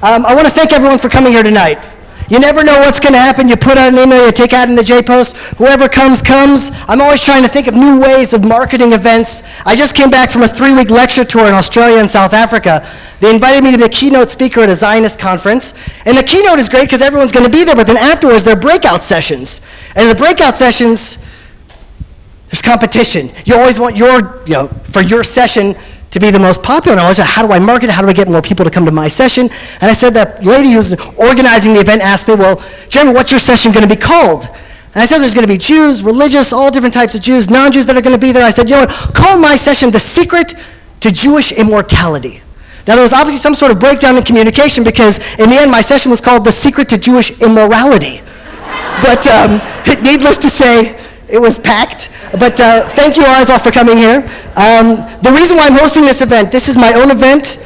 I want to thank everyone for coming here tonight. You never know what's going to happen. You put out an email, you take out in the J-Post. Whoever comes, comes. I'm always trying to think of new ways of marketing events. I just came back from a 3-week lecture tour in Australia and South Africa. They invited me to be a keynote speaker at a Zionist conference. And the keynote is great because everyone's going to be there, but then afterwards there are breakout sessions. And in the breakout sessions, there's competition. You always want for your session to be the most popular. And I was like, how do I market it? How do I get more people to come to my session? And I said, that lady who's organizing the event asked me, well, Jeremy, what's your session going to be called? And I said, there's going to be Jews, religious, all different types of Jews, non-Jews that are going to be there. I said, you know what, call my session The Secret to Jewish Immortality. Now, there was obviously some sort of breakdown in communication because in the end, my session was called The Secret to Jewish Immorality. But needless to say, it was packed. But thank you guys all for coming here. The reason why I'm hosting this event, this is my own event.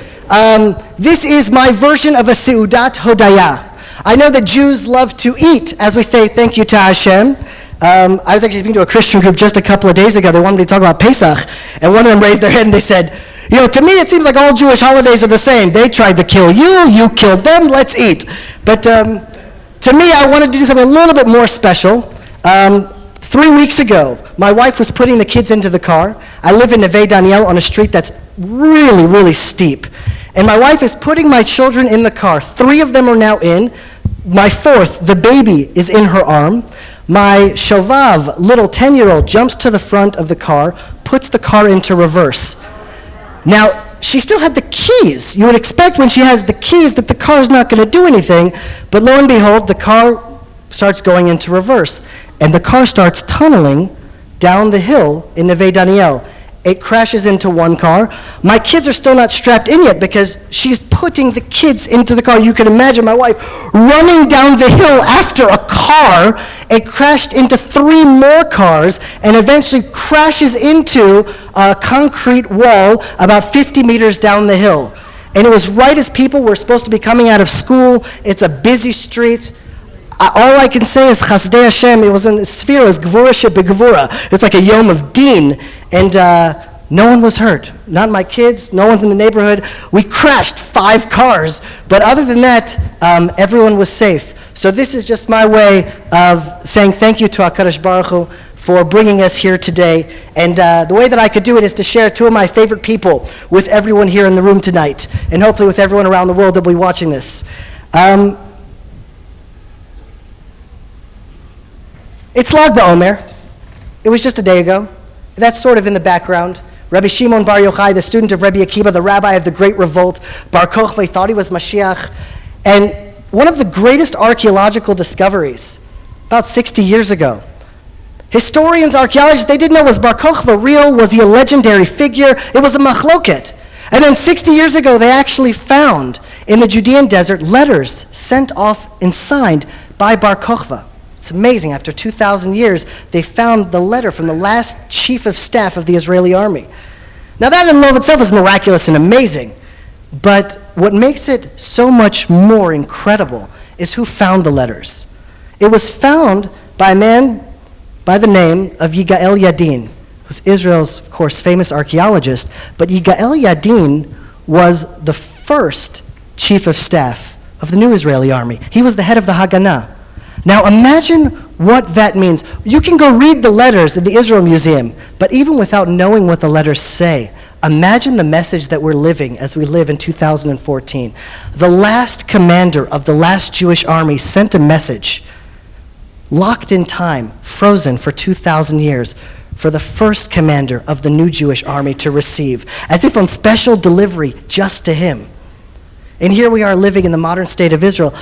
This is my version of a Seudat Hodaya. I know that Jews love to eat as we say thank you to Hashem. I was actually speaking to a Christian group just a couple of days ago. They wanted me to talk about Pesach. And one of them raised their hand and they said, you know, to me it seems like all Jewish holidays are the same. They tried to kill you, you killed them, let's eat. But to me, I wanted to do something a little bit more special. 3 weeks ago, my wife was putting the kids into the car. I live in Neve Daniel on a street that's really, really steep. And my wife is putting my children in the car. 3 of them are now in. My 4th, the baby, is in her arm. My Shovav, little 10-year-old, jumps to the front of the car, puts the car into reverse. Now, she still had the keys. You would expect when she has the keys that the car is not going to do anything, but lo and behold, the car starts going into reverse. And the car starts tunneling down the hill in Neve Daniel. It crashes into one car. My kids are still not strapped in yet because she's putting the kids into the car. You can imagine my wife running down the hill after a car. It crashed into 3 more cars and eventually crashes into a concrete wall about 50 meters down the hill. And it was right as people were supposed to be coming out of school. It's a busy street. All I can say is Chasdei Hashem. It was in the sphere, it was Gvura Shebegvura. It's like a Yom of Din. And no one was hurt. Not my kids, no one from the neighborhood. We crashed 5 cars. But other than that, everyone was safe. So this is just my way of saying thank you to HaKadosh Baruch Hu for bringing us here today. And the way that I could do it is to share 2 of my favorite people with everyone here in the room tonight. And hopefully with everyone around the world that will be watching this. It's Lag BaOmer. It was just a day ago. That's sort of in the background. Rabbi Shimon Bar Yochai, the student of Rabbi Akiva, the rabbi of the Great Revolt, Bar Kochva, thought he was Mashiach. And one of the greatest archaeological discoveries, about 60 years ago, historians, archaeologists, they didn't know was Bar Kochva real, was he a legendary figure? It was a machloket. And then 60 years ago, they actually found in the Judean desert letters sent off and signed by Bar Kochva. It's amazing. After 2,000 years, they found the letter from the last chief of staff of the Israeli army. Now that in and of itself is miraculous and amazing, but what makes it so much more incredible is who found the letters. It was found by a man by the name of Yigael Yadin, who's Israel's, of course, famous archaeologist, but Yigael Yadin was the first chief of staff of the new Israeli army. He was the head of the Haganah. Now imagine what that means. You can go read the letters at the Israel Museum, but even without knowing what the letters say, imagine the message that we're living as we live in 2014. The last commander of the last Jewish army sent a message, locked in time, frozen for 2,000 years, for the first commander of the new Jewish army to receive, as if on special delivery just to him. And here we are living in the modern state of Israel.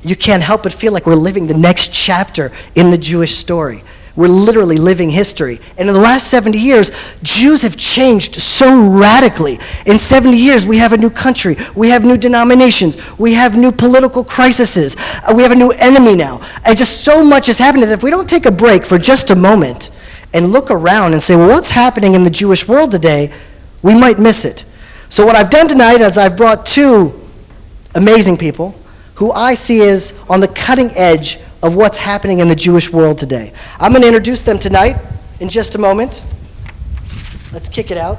You can't help but feel like we're living the next chapter in the Jewish story. We're literally living history. And in the last 70 years, Jews have changed so radically. In 70 years, we have a new country. We have new denominations. We have new political crises. We have a new enemy now. And just so much has happened that if we don't take a break for just a moment and look around and say, well, what's happening in the Jewish world today, we might miss it. So what I've done tonight is I've brought 2 amazing people who I see as on the cutting edge of what's happening in the Jewish world today. I'm going to introduce them tonight in just a moment. Let's kick it out.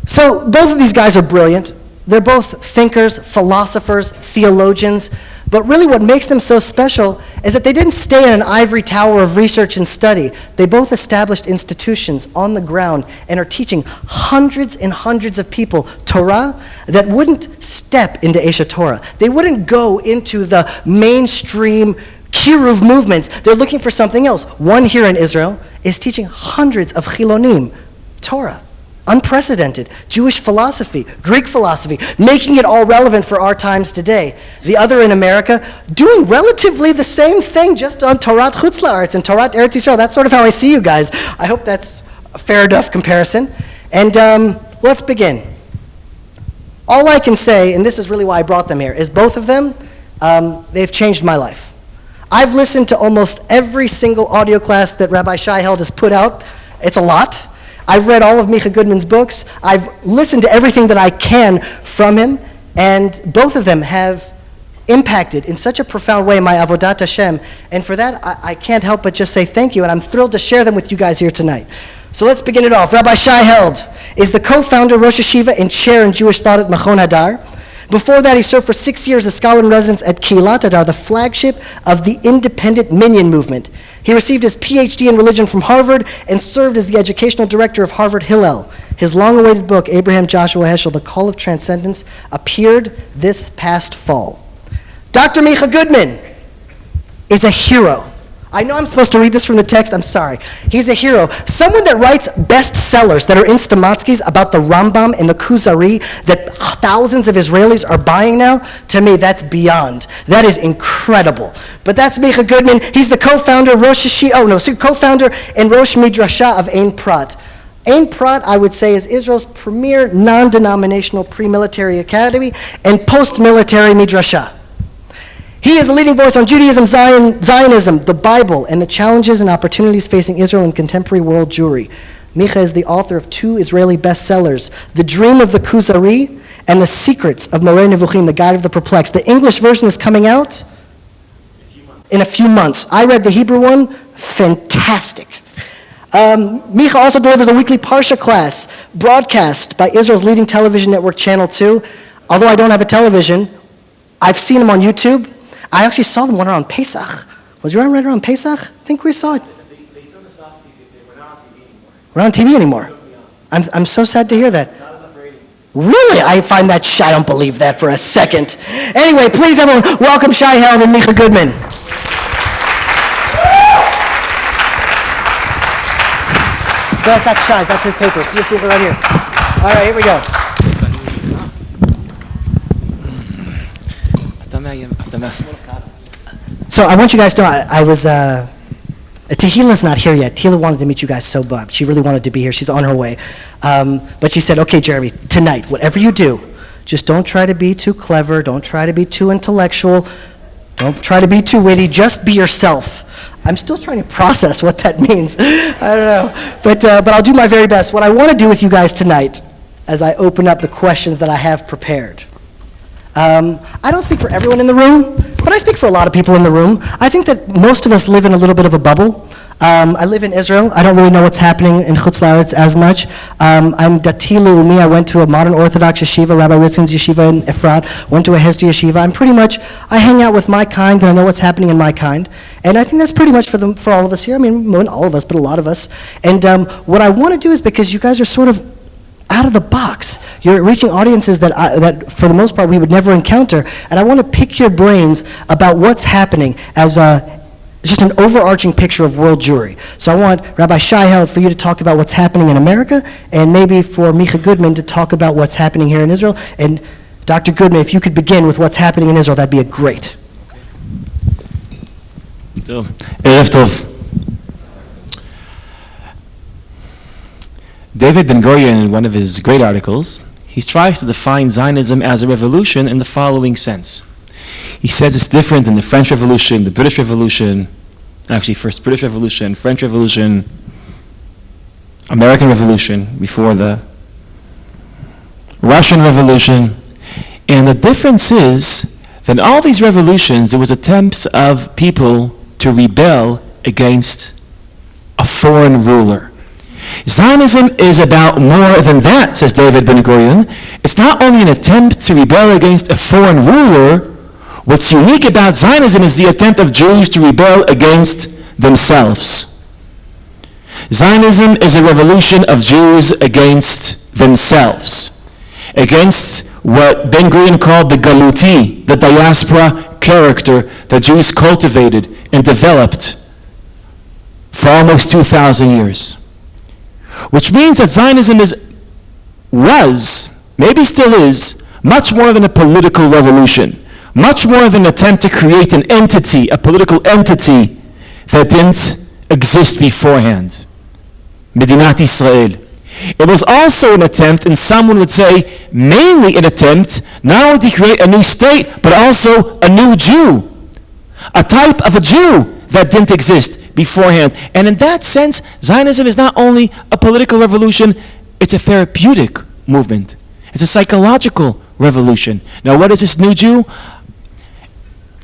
So both of these guys are brilliant. They're both thinkers, philosophers, theologians, but really what makes them so special is that they didn't stay in an ivory tower of research and study. They both established institutions on the ground and are teaching hundreds and hundreds of people Torah that wouldn't step into Esha Torah. They wouldn't go into the mainstream Kiruv movements. They're looking for something else. One here in Israel is teaching hundreds of Chilonim Torah. Unprecedented. Jewish philosophy, Greek philosophy, making it all relevant for our times today. The other in America, doing relatively the same thing, just on Torah Chutz La'aretz and Torah Eretz Yisrael. That's sort of how I see you guys. I hope that's a fair enough comparison. And let's begin. All I can say, and this is really why I brought them here, is both of them, they've changed my life. I've listened to almost every single audio class that Rabbi Shai Held has put out. It's a lot. I've read all of Micha Goodman's books. I've listened to everything that I can from him, and both of them have impacted in such a profound way my Avodat Hashem, and for that I can't help but just say thank you, and I'm thrilled to share them with you guys here tonight. So let's begin it off. Rabbi Shai Held is the co-founder, Rosh Yeshiva, and chair in Jewish thought at Machon Hadar. Before that, he served for 6 years as scholar in residence at Keilat Hadar, the flagship of the independent Minyan movement. He received his PhD in religion from Harvard and served as the educational director of Harvard Hillel. His long-awaited book, Abraham Joshua Heschel, The Call of Transcendence, appeared this past fall. Dr. Micha Goodman is a hero. I know I'm supposed to read this from the text, I'm sorry. He's a hero. Someone that writes bestsellers that are in Stamatsky's about the Rambam and the Kuzari that thousands of Israelis are buying now, to me, that's beyond. That is incredible. But that's Micha Goodman. He's the co-founder, co-founder and Rosh Midrasha of Ein Prat. Ein Prat, I would say, is Israel's premier non-denominational pre-military academy and post-military midrasha. He is a leading voice on Judaism, Zionism, the Bible, and the challenges and opportunities facing Israel in contemporary world Jewry. Micha is the author of 2 Israeli bestsellers, The Dream of the Kuzari and The Secrets of Moreh Nevuchim, The Guide of the Perplexed. The English version is coming out in a few months. I read the Hebrew one, fantastic. Micha also delivers a weekly Parsha class broadcast by Israel's leading television network, Channel 2. Although I don't have a television, I've seen them on YouTube. I actually saw them one around Pesach. Was you right around Pesach? I think we saw it. They took us off TV. We're not on TV anymore. We're on TV anymore. I'm so sad to hear that. Not enough ratings. Really? I find that, I don't believe that for a second. Anyway, please everyone, welcome Shai Held and Micha Goodman. So that's Shai, that's his papers. So just leave it right here. All right, here we go. So I want you guys to know, I was, Tehila's not here yet. Tehila wanted to meet you guys so bad. She really wanted to be here. She's on her way. But she said, okay, Jeremy, tonight, whatever you do, just don't try to be too clever. Don't try to be too intellectual. Don't try to be too witty. Just be yourself. I'm still trying to process what that means. I don't know. But I'll do my very best. What I want to do with you guys tonight, as I open up the questions that I have prepared, I don't speak for everyone in the room, but I speak for a lot of people in the room. I think that most of us live in a little bit of a bubble. I live in Israel. I don't really know what's happening in Chutz La'aretz as much. I'm Dati Leumi. I went to a modern Orthodox yeshiva, Rabbi Ritzin's yeshiva in Efrat, went to a Hesed yeshiva. I hang out with my kind, and I know what's happening in my kind. And I think that's pretty much for all of us here. I mean, not all of us, but a lot of us. And what I want to do is, because you guys are sort of out of the box. You're reaching audiences that for the most part, we would never encounter. And I want to pick your brains about what's happening as just an overarching picture of world Jewry. So I want Rabbi Shai Held for you to talk about what's happening in America, and maybe for Micha Goodman to talk about what's happening here in Israel. And Dr. Goodman, if you could begin with what's happening in Israel, that'd be great. So, Erev Tov. David Ben-Gurion, in one of his great articles, he tries to define Zionism as a revolution in the following sense. He says it's different than the French Revolution, the British Revolution, actually first British Revolution, French Revolution, American Revolution, before the Russian Revolution. And the difference is that in all these revolutions, there was attempts of people to rebel against a foreign ruler. Zionism is about more than that, says David Ben-Gurion. It's not only an attempt to rebel against a foreign ruler. What's unique about Zionism is the attempt of Jews to rebel against themselves. Zionism is a revolution of Jews against themselves, against what Ben-Gurion called the galuti, the diaspora character that Jews cultivated and developed for almost 2,000 years. Which means that Zionism was, maybe still is, much more than a political revolution, much more than an attempt to create an entity, a political entity that didn't exist beforehand. Medinat Israel. It was also an attempt, and someone would say, mainly an attempt, not only to create a new state, but also a new Jew. A type of a Jew that didn't exist beforehand. And in that sense, Zionism is not only a political revolution, it's a therapeutic movement. It's a psychological revolution. Now, what is this new Jew?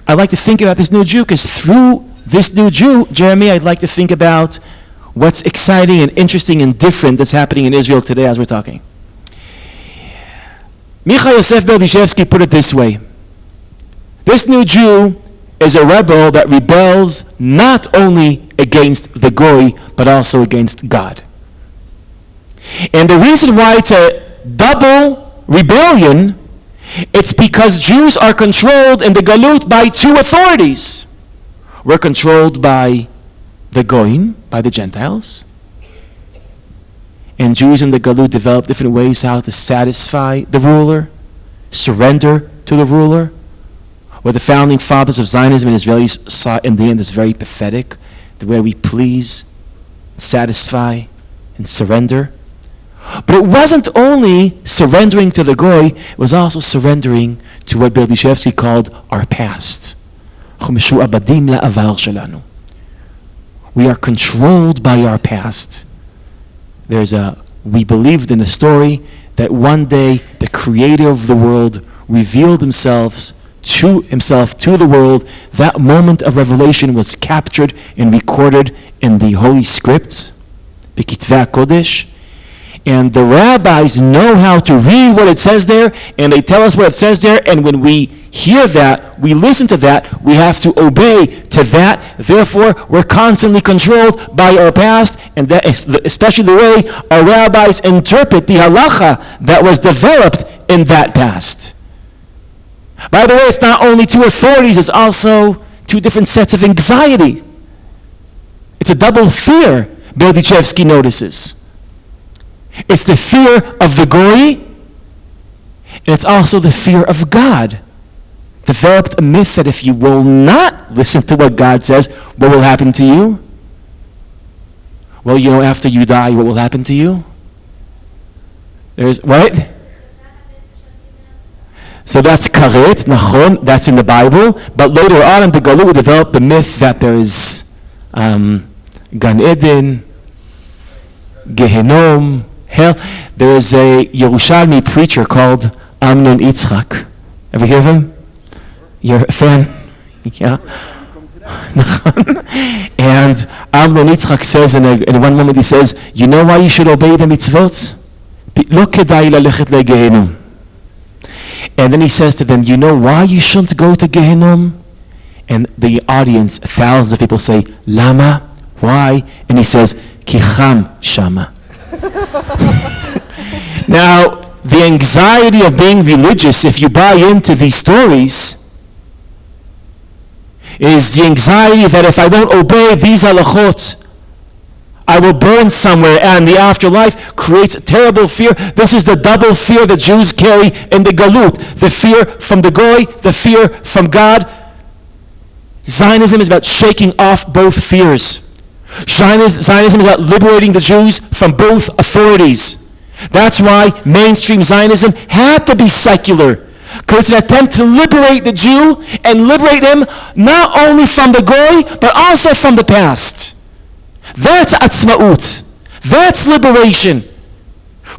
I like to think about this new Jew because through this new Jew, Jeremy, I'd like to think about what's exciting and interesting and different that's happening in Israel today as we're talking. Micha Yosef Berdyshevsky put it this way. This new Jew is a rebel that rebels not only against the Goy, but also against God. And the reason why it's a double rebellion, it's because Jews are controlled in the Galut by two authorities. We're controlled by the Goyim, by the Gentiles. And Jews in the Galut develop different ways how to satisfy the ruler, surrender to the ruler. What the founding fathers of Zionism and Israelis saw in the end is very pathetic, the way we please, satisfy, and surrender. But it wasn't only surrendering to the Goy, it was also surrendering to what Berdyshevsky called our past. We are controlled by our past. We believed in a story that one day the creator of the world revealed himself to the world. That moment of revelation was captured and recorded in the Holy Scripts, the Kitvei HaKodesh. And the rabbis know how to read what it says there, and they tell us what it says there, and when we hear that, we listen to that, we have to obey to that. Therefore, we're constantly controlled by our past, and that is especially the way our rabbis interpret the Halahka that was developed in that past. By the way, it's not only two authorities, it's also two different sets of anxiety. It's a double fear, Berdyshevsky notices. It's the fear of the Goy, and it's also the fear of God. Developed a myth that if you will not listen to what God says, what will happen to you? Well, you know, after you die, what will happen to you? There's, what? So that's karet, nachon, that's in the Bible. But later on in the Galut, we developed the myth that there is Gan Eden, Gehenom, hell. There is a Yerushalmi preacher called Amnon Yitzchak. Ever hear of him? You're a fan? Yeah. And Amnon Yitzchak says, in one moment he says, you know why you should obey the mitzvot? Lo kedai lalechet legehenom. And then he says to them, you know why you shouldn't go to Gehenom? And the audience, thousands of people say, Lama? Why? And he says, Ki cham shama. Now, the anxiety of being religious, if you buy into these stories, is the anxiety that if I won't obey these halachot, I will burn somewhere, and the afterlife creates a terrible fear. This is the double fear that Jews carry in the Galut. The fear from the Goy, the fear from God. Zionism is about shaking off both fears. Zionism is about liberating the Jews from both authorities. That's why mainstream Zionism had to be secular, because it's an attempt to liberate the Jew and liberate him not only from the Goy, but also from the past. That's atzmaut. That's liberation.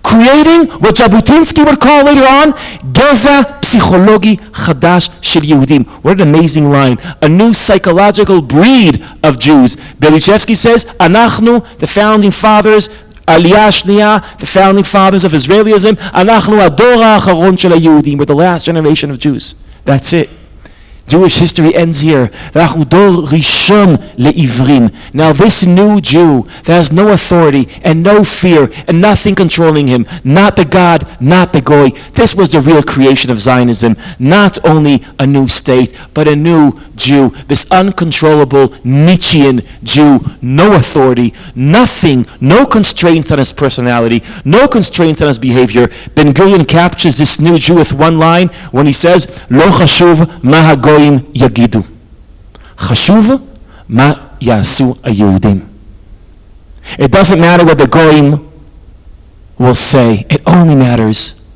Creating what Jabotinsky would call later on, geza psychologi chadash shel Yehudim. What an amazing line. A new psychological breed of Jews. Berdyshevsky says, Anachnu, the founding fathers, Aliyah Shniya, the founding fathers of Israelism, אנחנו הדור האחרון של היהודים, we're the last generation of Jews. That's it. Jewish history ends here. ואנחנו דור ראשון לעברים. Now this new Jew that has no authority and no fear and nothing controlling him, not the God, not the Goy, this was the real creation of Zionism. Not only a new state, but a new Jew. This uncontrollable Nietzschean Jew, no authority, nothing, no constraints on his personality, no constraints on his behavior. Ben Gurion captures this new Jew with one line when he says, לא חשוב מה הגויים יגידו. חשוב מה יעשו היהודים. It doesn't matter what the goyim will say. It only matters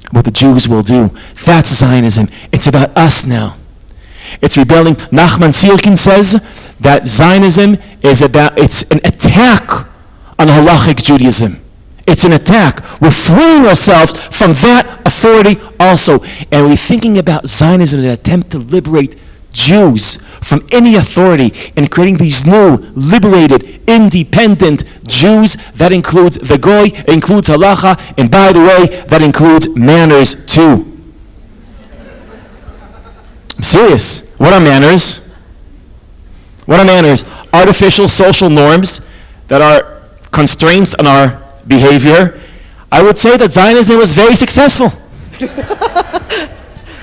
what the Jews will do. That's Zionism. It's about us now. It's rebelling. Nachman Sirkin says that Zionism is it's an attack on halachic Judaism. It's an attack. We're freeing ourselves from that authority also. And we're thinking about Zionism as an attempt to liberate Jews from any authority and creating these new, liberated, independent Jews. That includes the Goy, it includes Halahka, and by the way, that includes manners too. I'm serious. What are manners? What are manners? Artificial social norms that are constraints on our behavior. I would say that Zionism was very successful.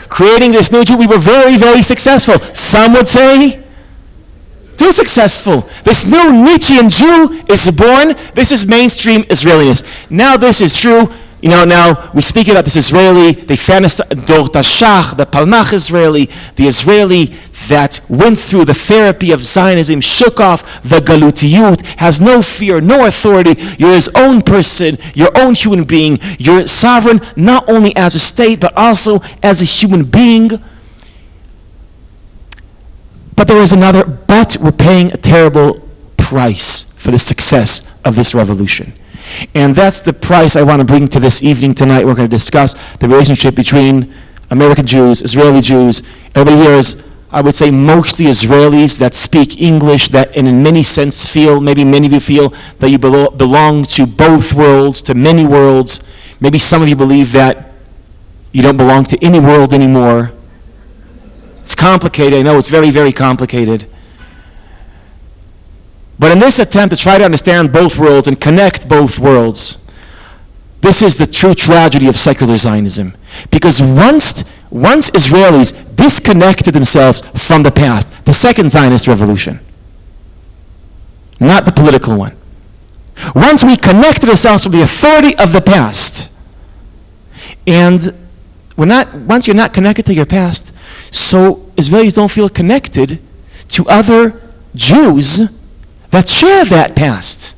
Creating this new Jew, we were very, very successful. Some would say too successful. This new Nietzschean Jew is born. This is mainstream Israeliness. Now this is true. You know, now we speak about this Israeli, they fantasize, Dor Tashach, the Palmach Israeli, the Israeli that went through the therapy of Zionism, shook off the galutiyut, has no fear, no authority. You're his own person, your own human being. You're sovereign not only as a state, but also as a human being. But there is another, but we're paying a terrible price for the success of this revolution. And that's the price I want to bring to this evening tonight. We're going to discuss the relationship between American Jews, Israeli Jews. Everybody here is, I would say, mostly Israelis that speak English, that in many sense feel, maybe many of you feel that you belong to both worlds, to many worlds. Maybe some of you believe that you don't belong to any world anymore. It's complicated. I know it's very, very complicated. But in this attempt to try to understand both worlds and connect both worlds, this is the true tragedy of secular Zionism. Because once Israelis disconnected themselves from the past, the second Zionist revolution, not the political one, once we connected ourselves from the authority of the past, and once you're not connected to your past, so Israelis don't feel connected to other Jews that share that past.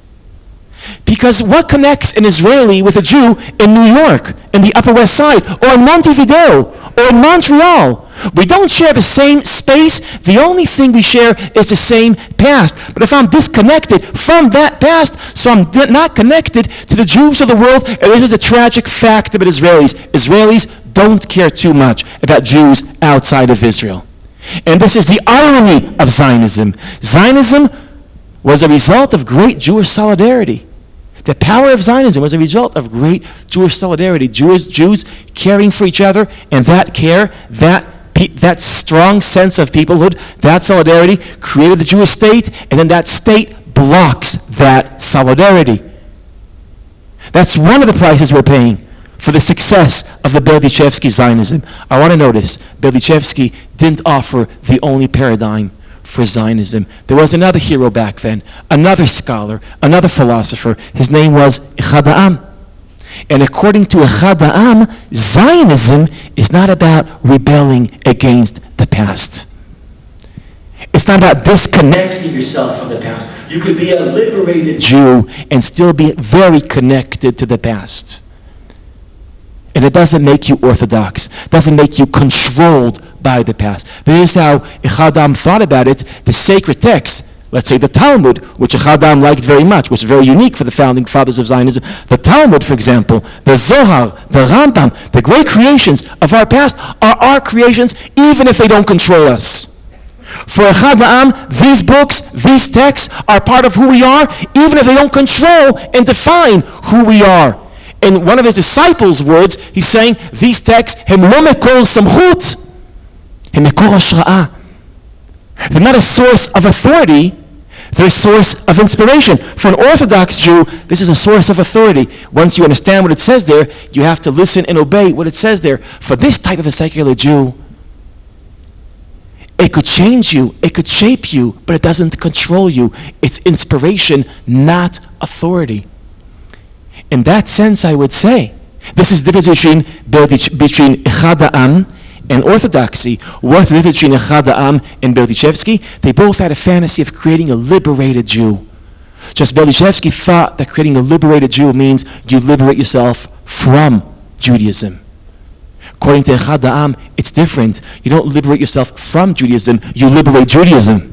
Because what connects an Israeli with a Jew in New York, in the Upper West Side, or in Montevideo, or in Montreal? We don't share the same space. The only thing we share is the same past. But if I'm disconnected from that past, so I'm not connected to the Jews of the world, and this is a tragic fact about Israelis. Israelis don't care too much about Jews outside of Israel. And this is the irony of Zionism. Zionism was a result of great Jewish solidarity. The power of Zionism was a result of great Jewish solidarity. Jews caring for each other, and that care, that strong sense of peoplehood, that solidarity created the Jewish state, and then that state blocks that solidarity. That's one of the prices we're paying for the success of the Berdichevsky Zionism. I want to notice, Berdichevsky didn't offer the only paradigm for Zionism. There was another hero back then, another scholar, another philosopher. His name was Echad Ha'am. And according to Echad Ha'am, Zionism is not about rebelling against the past. It's not about disconnecting yourself from the past. You could be a liberated Jew and still be very connected to the past. And it doesn't make you orthodox, doesn't make you controlled by the past. This is how Echad Ha'am thought about it. The sacred text, let's say the Talmud, which Echad Ha'am liked very much, was very unique for the founding fathers of Zionism. The Talmud, for example, the Zohar, the Rambam, the great creations of our past are our creations, even if they don't control us. For Echad Ha'am, these books, these texts are part of who we are, even if they don't control and define who we are. In one of his disciples' words, he's saying, these texts, הם לא מקור סמכות, הם מקור השראה. They're not a source of authority, they're a source of inspiration. For an Orthodox Jew, this is a source of authority. Once you understand what it says there, you have to listen and obey what it says there. For this type of a secular Jew, it could change you, it could shape you, but it doesn't control you. It's inspiration, not authority. In that sense, I would say, this is the difference between Echad Ha'am and Orthodoxy. What's the difference between Echad Ha'am and Berdichevsky? They both had a fantasy of creating a liberated Jew. Just Berdichevsky thought that creating a liberated Jew means you liberate yourself from Judaism. According to Echad Ha'am, it's different. You don't liberate yourself from Judaism, you liberate Judaism.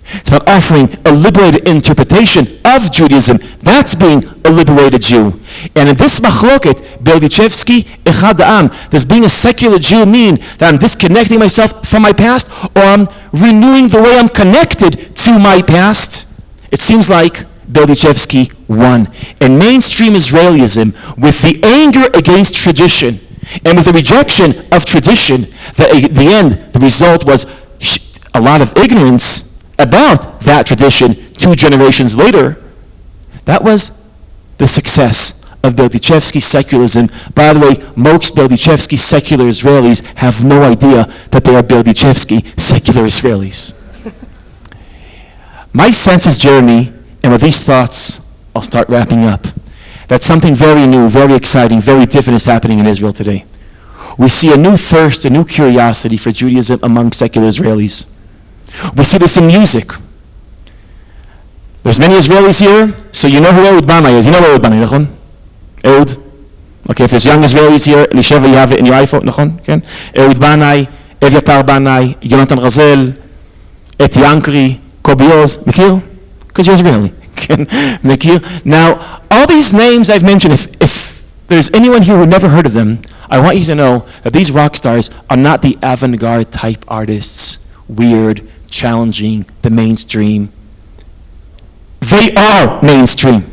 It's about offering a liberated interpretation of Judaism. That's being a liberated Jew. And in this machloket, Berdichevsky, Echad Ha'am, does being a secular Jew mean that I'm disconnecting myself from my past, or I'm renewing the way I'm connected to my past? It seems like Berdichevsky won. And mainstream Israelism, with the anger against tradition, and with the rejection of tradition, that at the end, the result was a lot of ignorance about that tradition 2 generations later. That was the success of Berdichevsky secularism. By the way, most Berdichevsky secular Israelis have no idea that they are Berdichevsky secular Israelis. My sense is, Jeremy, and with these thoughts, I'll start wrapping up, that something very new, very exciting, very different is happening in Israel today. We see a new thirst, a new curiosity for Judaism among secular Israelis. We see this in music. There's many Israelis here, so you know who Ehud Banai is. You know Ehud Banai, nachon? Ehud? Okay, if there's young Israelis here, Elisheva, you have it in your iPhone, nachon? Okay? Ehud Banai, Evyatar Banai, Yonatan Razel, Eti Ankri, Kobi Oz. Mikir? Because you're Israeli. Mikir? Now, all these names I've mentioned, if there's anyone here who never heard of them, I want you to know that these rock stars are not the avant-garde type artists, weird, challenging, the mainstream. They are mainstream.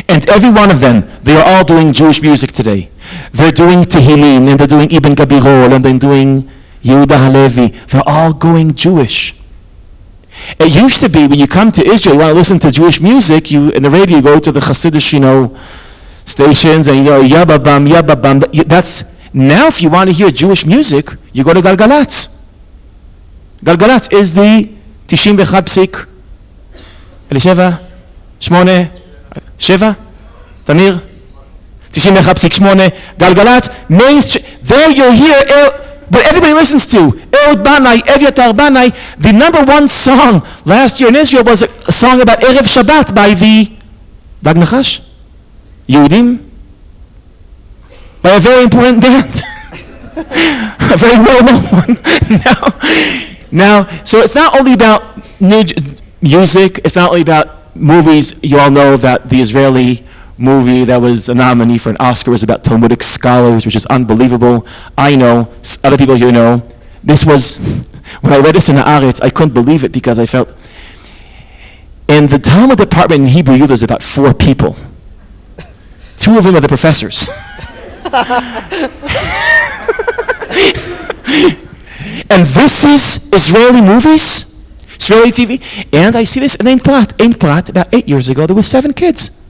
And every one of them, they are all doing Jewish music today. They're doing Tehillim, and they're doing Ibn Gabirol, and they're doing Yehuda Halevi. They're all going Jewish. It used to be when you come to Israel, you want to listen to Jewish music, you in the radio you go to the Hasidic, stations, and you go Yababam, Yababam. That's now if you want to hear Jewish music, you go to Galgalatz. Galgalatz is the 91 psik, Elisheva, 8, 7, Tamir, 91 psik 8, Galgalatz, mainstream. There you'll hear what everybody listens to. Ehud Banai, Evyatar Banai. The number 1 song last year in Israel was a song about Erev Shabbat by the Dag Nachash, Yehudim, by a very important band. A very well-known one. Now, so it's not only about music, it's not only about movies. You all know that the Israeli movie that was a nominee for an Oscar was about Talmudic scholars, which is unbelievable. I know, other people here know. This was, when I read this in the Haaretz, I couldn't believe it because I felt, in the Talmud department in Hebrew Yiddish, there's about 4 people. 2 of them are the professors. And this is Israeli movies, Israeli TV, and I see this in Ein Prat. About 8 years ago, there were 7 kids.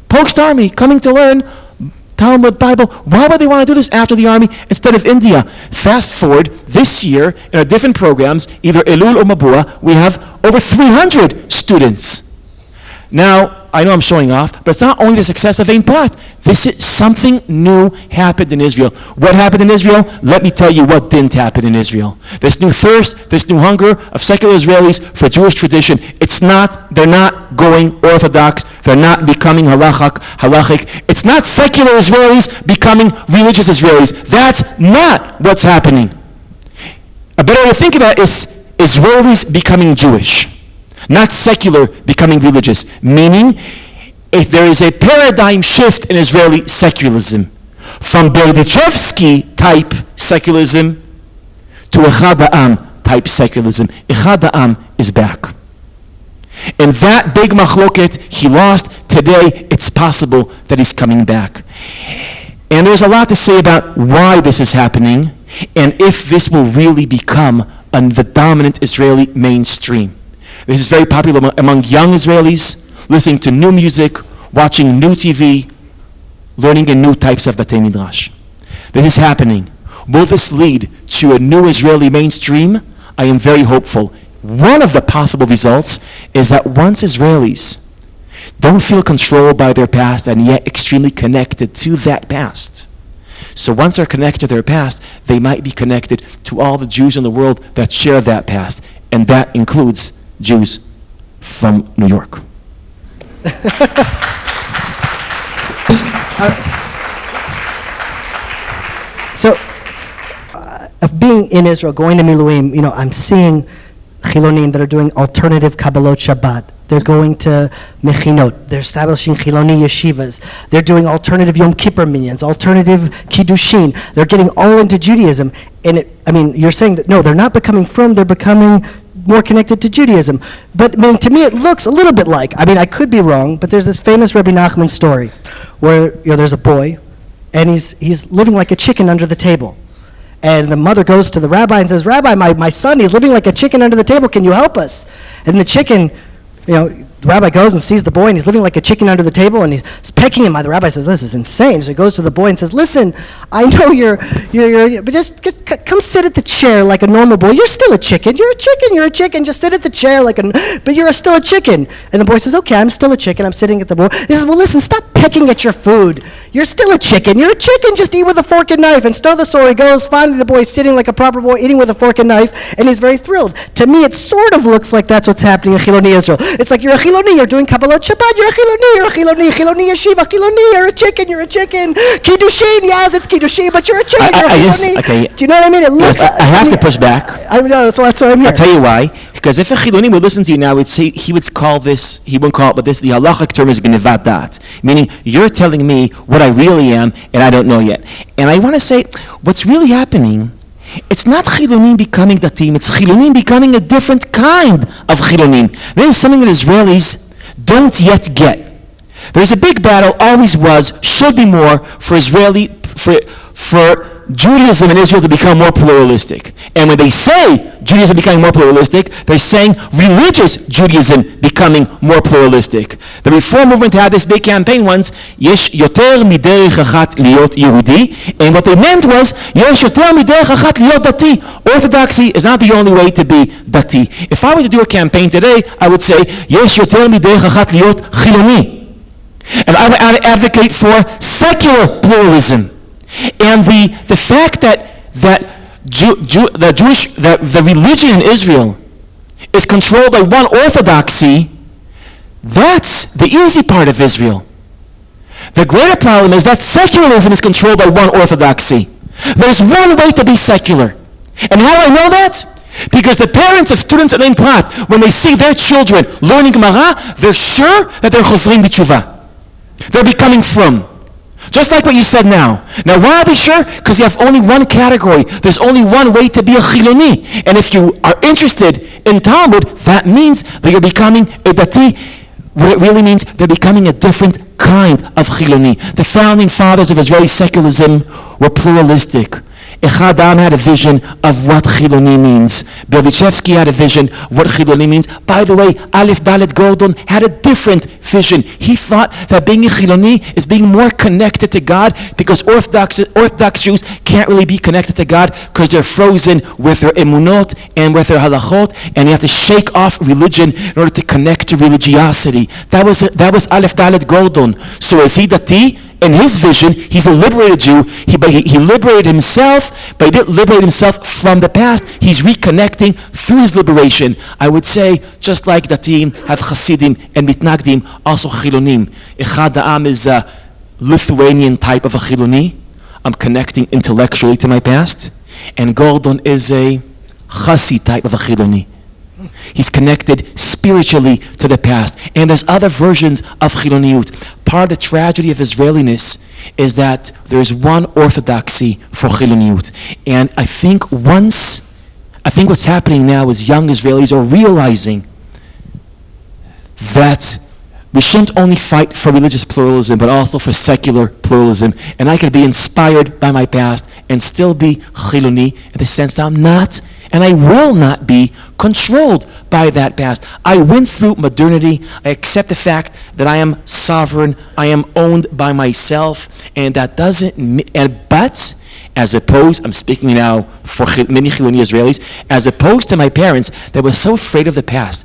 Post Army, coming to learn Talmud, Bible. Why would they want to do this after the Army instead of India? Fast forward, this year, in our different programs, either Elul or Mabua, we have over 300 students. Now, I know I'm showing off, but it's not only the success of Ein Prat. This is something new happened in Israel. What happened in Israel? Let me tell you what didn't happen in Israel. This new thirst, this new hunger of secular Israelis for Jewish tradition, they're not going Orthodox, they're not becoming halachic. It's not secular Israelis becoming religious Israelis. That's not what's happening. A better way to think about it is Israelis becoming Jewish. Not secular becoming religious, meaning if there is a paradigm shift in Israeli secularism from Berdichevsky type secularism to Echad Ha'am type secularism. Echad ha'am is back. And that big machloket he lost, today it's possible that he's coming back. And there's a lot to say about why this is happening and if this will really become the dominant Israeli mainstream. This is very popular among young Israelis, listening to new music, watching new TV, learning in new types of Batei Midrash. This is happening. Will this lead to a new Israeli mainstream? I am very hopeful. One of the possible results is that once Israelis don't feel controlled by their past and yet extremely connected to that past. So once they're connected to their past, they might be connected to all the Jews in the world that share that past. And that includes Jews from New York. Of being in Israel, going to Miluim, I'm seeing Chilonim that are doing alternative Kabbalot Shabbat. They're going to Mechinot. They're establishing Chiloni yeshivas. They're doing alternative Yom Kippur minyans, alternative Kiddushin. They're getting all into Judaism. And you're saying that, no, they're not becoming frum, they're becoming more connected to Judaism. But to me, it looks a little bit like, I could be wrong, but there's this famous Rabbi Nachman story where there's a boy, and he's living like a chicken under the table. And the mother goes to the rabbi and says, Rabbi, my son, he's living like a chicken under the table. Can you help us? And the chicken, the rabbi goes and sees the boy, and he's living like a chicken under the table, and he's pecking him. The rabbi says, this is insane. So he goes to the boy and says, listen, I know you're but just come sit at the chair like a normal boy. You're still a chicken. You're a chicken. Just sit at the chair but you're still a chicken. And the boy says, okay, I'm still a chicken. I'm sitting at the board. He says, well, listen, stop pecking at your food. You're still a chicken. You're a chicken. Just eat with a fork and knife. And so the story goes, finally the boy's sitting like a proper boy, eating with a fork and knife, and he's very thrilled. To me, it sort of looks like that's what's happening in Chiloni Israel. It's like you're a Chiloni, you're doing Kabbalot Shabbat, you're a Chiloni, Chiloni Yeshiva, Chiloni, you're a chicken. Kiddushin, yes, it's Kiddushin, but you're a chicken, you're a Chiloni. Okay. Do you know what I mean? It looks. Yes, I have to push back. I know, that's what I'm here. I'll tell you why. Because if a Chiloni would listen to you now, he would call this, he wouldn't call it, but the halachic term is Gnevat Dat. Meaning, you're telling me what I really am, and I don't know yet. And I want to say, what's really happening, it's not Chilonim becoming Datim, it's Chilonim becoming a different kind of Chilonim. This is something that Israelis don't yet get. There's a big battle, always was, should be more, for Judaism in Israel to become more pluralistic. And when they say Judaism becoming more pluralistic, they're saying religious Judaism becoming more pluralistic. The Reform movement had this big campaign once, Yesh yoter miderech achat liot Yehudi, and what they meant was, Yesh yoter miderech achat liot dati. Orthodoxy is not the only way to be dati. If I were to do a campaign today, I would say, Yesh yoter miderech achat liot Chiloni. And I would advocate for secular pluralism. And the fact that the religion in Israel is controlled by one orthodoxy, that's the easy part of Israel. The greater problem is that secularism is controlled by one orthodoxy. There's one way to be secular. And how do I know that? Because the parents of students at Ein Prat, when they see their children learning Gemara, they're sure that they're chosrim b'tshuva. They're becoming frum. Just like what you said now. Now, why are they sure? Because you have only one category. There's only one way to be a Chiloni. And if you are interested in Talmud, that means that you're becoming a Dati. What it really means, they're becoming a different kind of Chiloni. The founding fathers of Israeli secularism were pluralistic. Echad Am had a vision of what Chiloni means. Berdichevsky had a vision what Chiloni means. By the way, Aleph Dalet Gordon had a different vision. He thought that being a Chiloni is being more connected to God because Orthodox Jews can't really be connected to God because they're frozen with their emunot and with their halachot, and you have to shake off religion in order to connect to religiosity. That was Aleph Dalet Gordon. So is he Dati? In his vision, he's a liberated Jew. He liberated himself, but he didn't liberate himself from the past. He's reconnecting through his liberation. I would say, just like Datim have Hasidim and Mitnagdim, also Chilonim. Echad Ha'am is a Lithuanian type of a Chiloni. I'm connecting intellectually to my past. And Gordon is a Chassid type of a Chiloni. He's connected spiritually to the past. And there's other versions of Chiloniut. Part of the tragedy of Israeliness is that there's one orthodoxy for Chiloniut. And I think once I think what's happening now is young Israelis are realizing that we shouldn't only fight for religious pluralism, but also for secular pluralism. And I can be inspired by my past and still be chiloni in the sense that I'm not, and I will not be controlled by that past. I went through modernity. I accept the fact that I am sovereign. I am owned by myself, and that doesn't. But as opposed, I'm speaking now for many Chiloni Israelis, as opposed to my parents that were so afraid of the past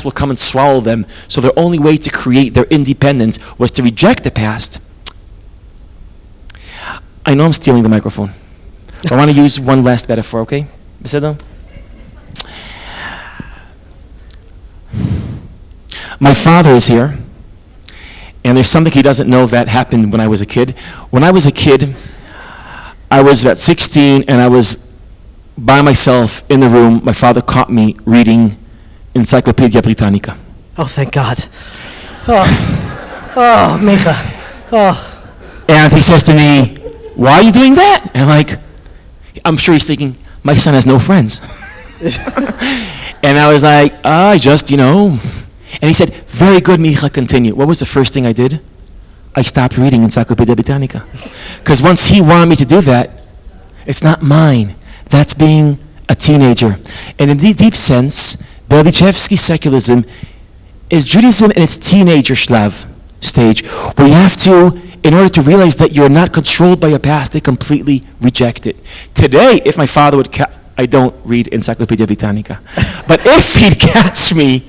will come and swallow them, so their only way to create their independence was to reject the past. I know I'm stealing the microphone. I want to use one last metaphor, okay? Beseda? My father is here, and there's something he doesn't know that happened when I was a kid. When I was a kid, I was about 16, and I was by myself in the room. My father caught me reading Encyclopedia Britannica. Oh, thank God. Oh, Micha. Oh. And he says to me, "Why are you doing that?" And I'm sure he's thinking, my son has no friends. And I was like, just. And he said, "Very good, Micha, continue." What was the first thing I did? I stopped reading Encyclopedia Britannica. Because once he wanted me to do that, it's not mine. That's being a teenager. And in the deep sense, Berdichevsky secularism is Judaism in its teenager stage, where you have to, in order to realize that you're not controlled by your past, to completely reject it. Today, if my father would I don't read Encyclopedia Britannica. But if he'd catch me,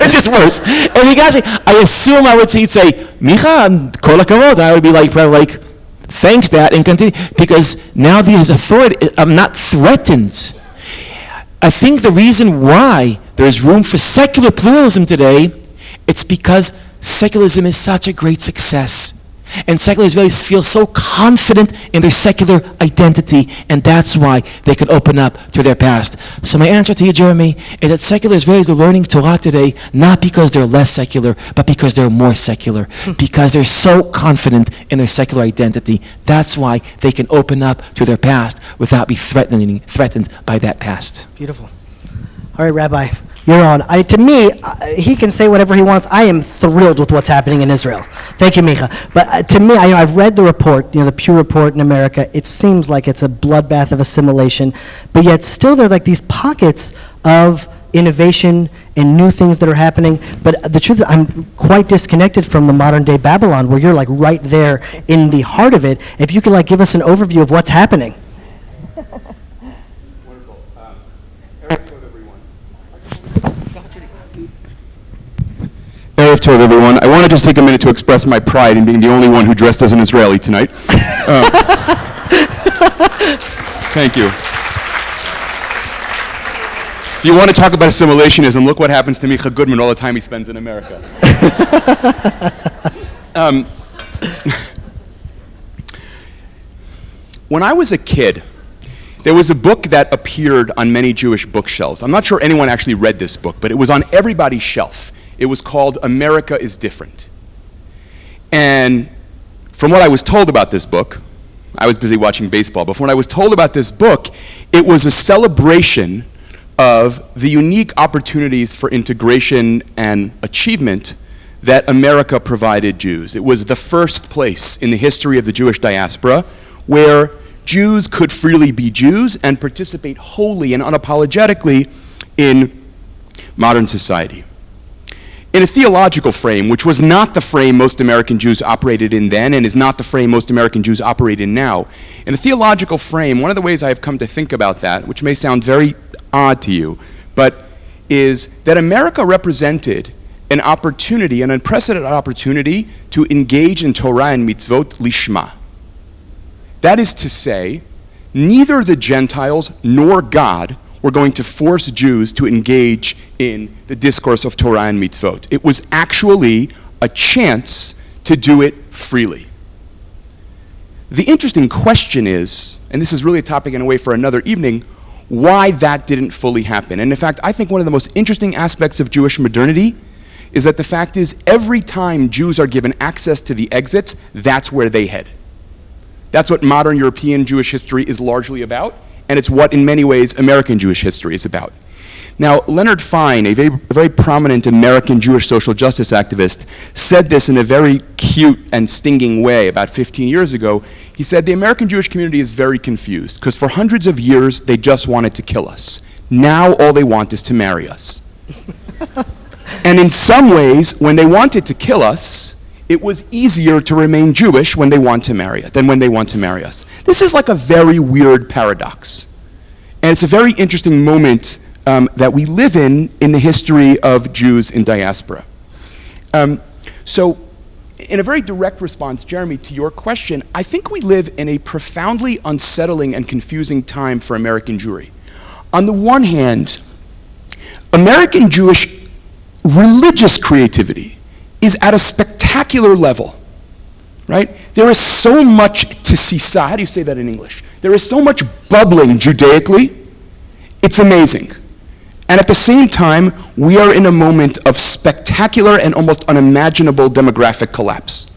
it's just worse. If he catch me, I assume he'd say, "Micha, kol hakavod." I would be probably "Thanks, Dad," and continue. Because now his authority, I'm not threatened. I think the reason why there's room for secular pluralism today, it's because secularism is such a great success. And secular Israelis feel so confident in their secular identity, and that's why they can open up to their past. So my answer to you, Jeremy, is that secular Israelis are learning Torah today, not because they're less secular, but because they're more secular, because they're so confident in their secular identity. That's why they can open up to their past without being threatened by that past. Beautiful. All right, Rabbi, you're on. To me, he can say whatever he wants. I am thrilled with what's happening in Israel. Thank you, Micha. But to me, I've read the report, the Pew report in America. It seems like it's a bloodbath of assimilation, but yet still there are these pockets of innovation and new things that are happening. But the truth is, I'm quite disconnected from the modern day Babylon, where you're right there in the heart of it. If you could give us an overview of what's happening. Erev Tov, everyone. I want to just take a minute to express my pride in being the only one who dressed as an Israeli tonight. Thank you. If you want to talk about assimilationism, look what happens to Micha Goodman all the time he spends in America. When I was a kid, there was a book that appeared on many Jewish bookshelves. I'm not sure anyone actually read this book, but it was on everybody's shelf. It was called America is Different. And from what I was told about this book, I was busy watching baseball, but from what I was told about this book, it was a celebration of the unique opportunities for integration and achievement that America provided Jews. It was the first place in the history of the Jewish diaspora where Jews could freely be Jews and participate wholly and unapologetically in modern society. In a theological frame, which was not the frame most American Jews operated in then and is not the frame most American Jews operate in now, in a theological frame, one of the ways I've come to think about that, which may sound very odd to you, but is that America represented an opportunity, an unprecedented opportunity to engage in Torah and mitzvot lishma. That is to say, neither the Gentiles nor God were going to force Jews to engage in the discourse of Torah and mitzvot. It was actually a chance to do it freely. The interesting question is, and this is really a topic in a way for another evening, why that didn't fully happen. And in fact, I think one of the most interesting aspects of Jewish modernity is that the fact is every time Jews are given access to the exits, that's where they head. That's what modern European Jewish history is largely about, and it's what, in many ways, American Jewish history is about. Now, Leonard Fine, a very prominent American Jewish social justice activist, said this in a very cute and stinging way about 15 years ago. He said, the American Jewish community is very confused, because for hundreds of years, they just wanted to kill us. Now, all they want is to marry us. And in some ways, when they wanted to kill us, it was easier to remain Jewish when they want to marry us than when they want to marry us. This is like a very weird paradox. And it's a very interesting moment that we live in the history of Jews in diaspora. So, in a very direct response, Jeremy, to your question, I think we live in a profoundly unsettling and confusing time for American Jewry. On the one hand, American Jewish religious creativity is at a spectacular level, right? There is so much tisisa, how do you say that in English? There is so much bubbling Judaically, it's amazing. And at the same time, we are in a moment of spectacular and almost unimaginable demographic collapse.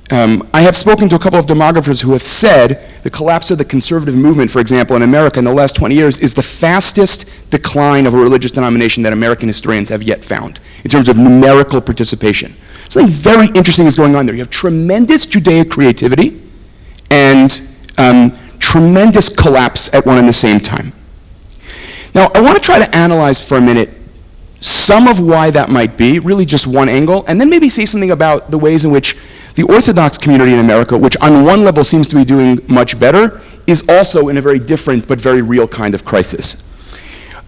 I have spoken to a couple of demographers who have said the collapse of the conservative movement, for example, in America in the last 20 years is the fastest decline of a religious denomination that American historians have yet found in terms of numerical participation. Something very interesting is going on there. You have tremendous Judaic creativity and tremendous collapse at one and the same time. Now, I want to try to analyze for a minute some of why that might be, really just one angle, and then maybe say something about the ways in which the Orthodox community in America, which on one level seems to be doing much better, is also in a very different but very real kind of crisis.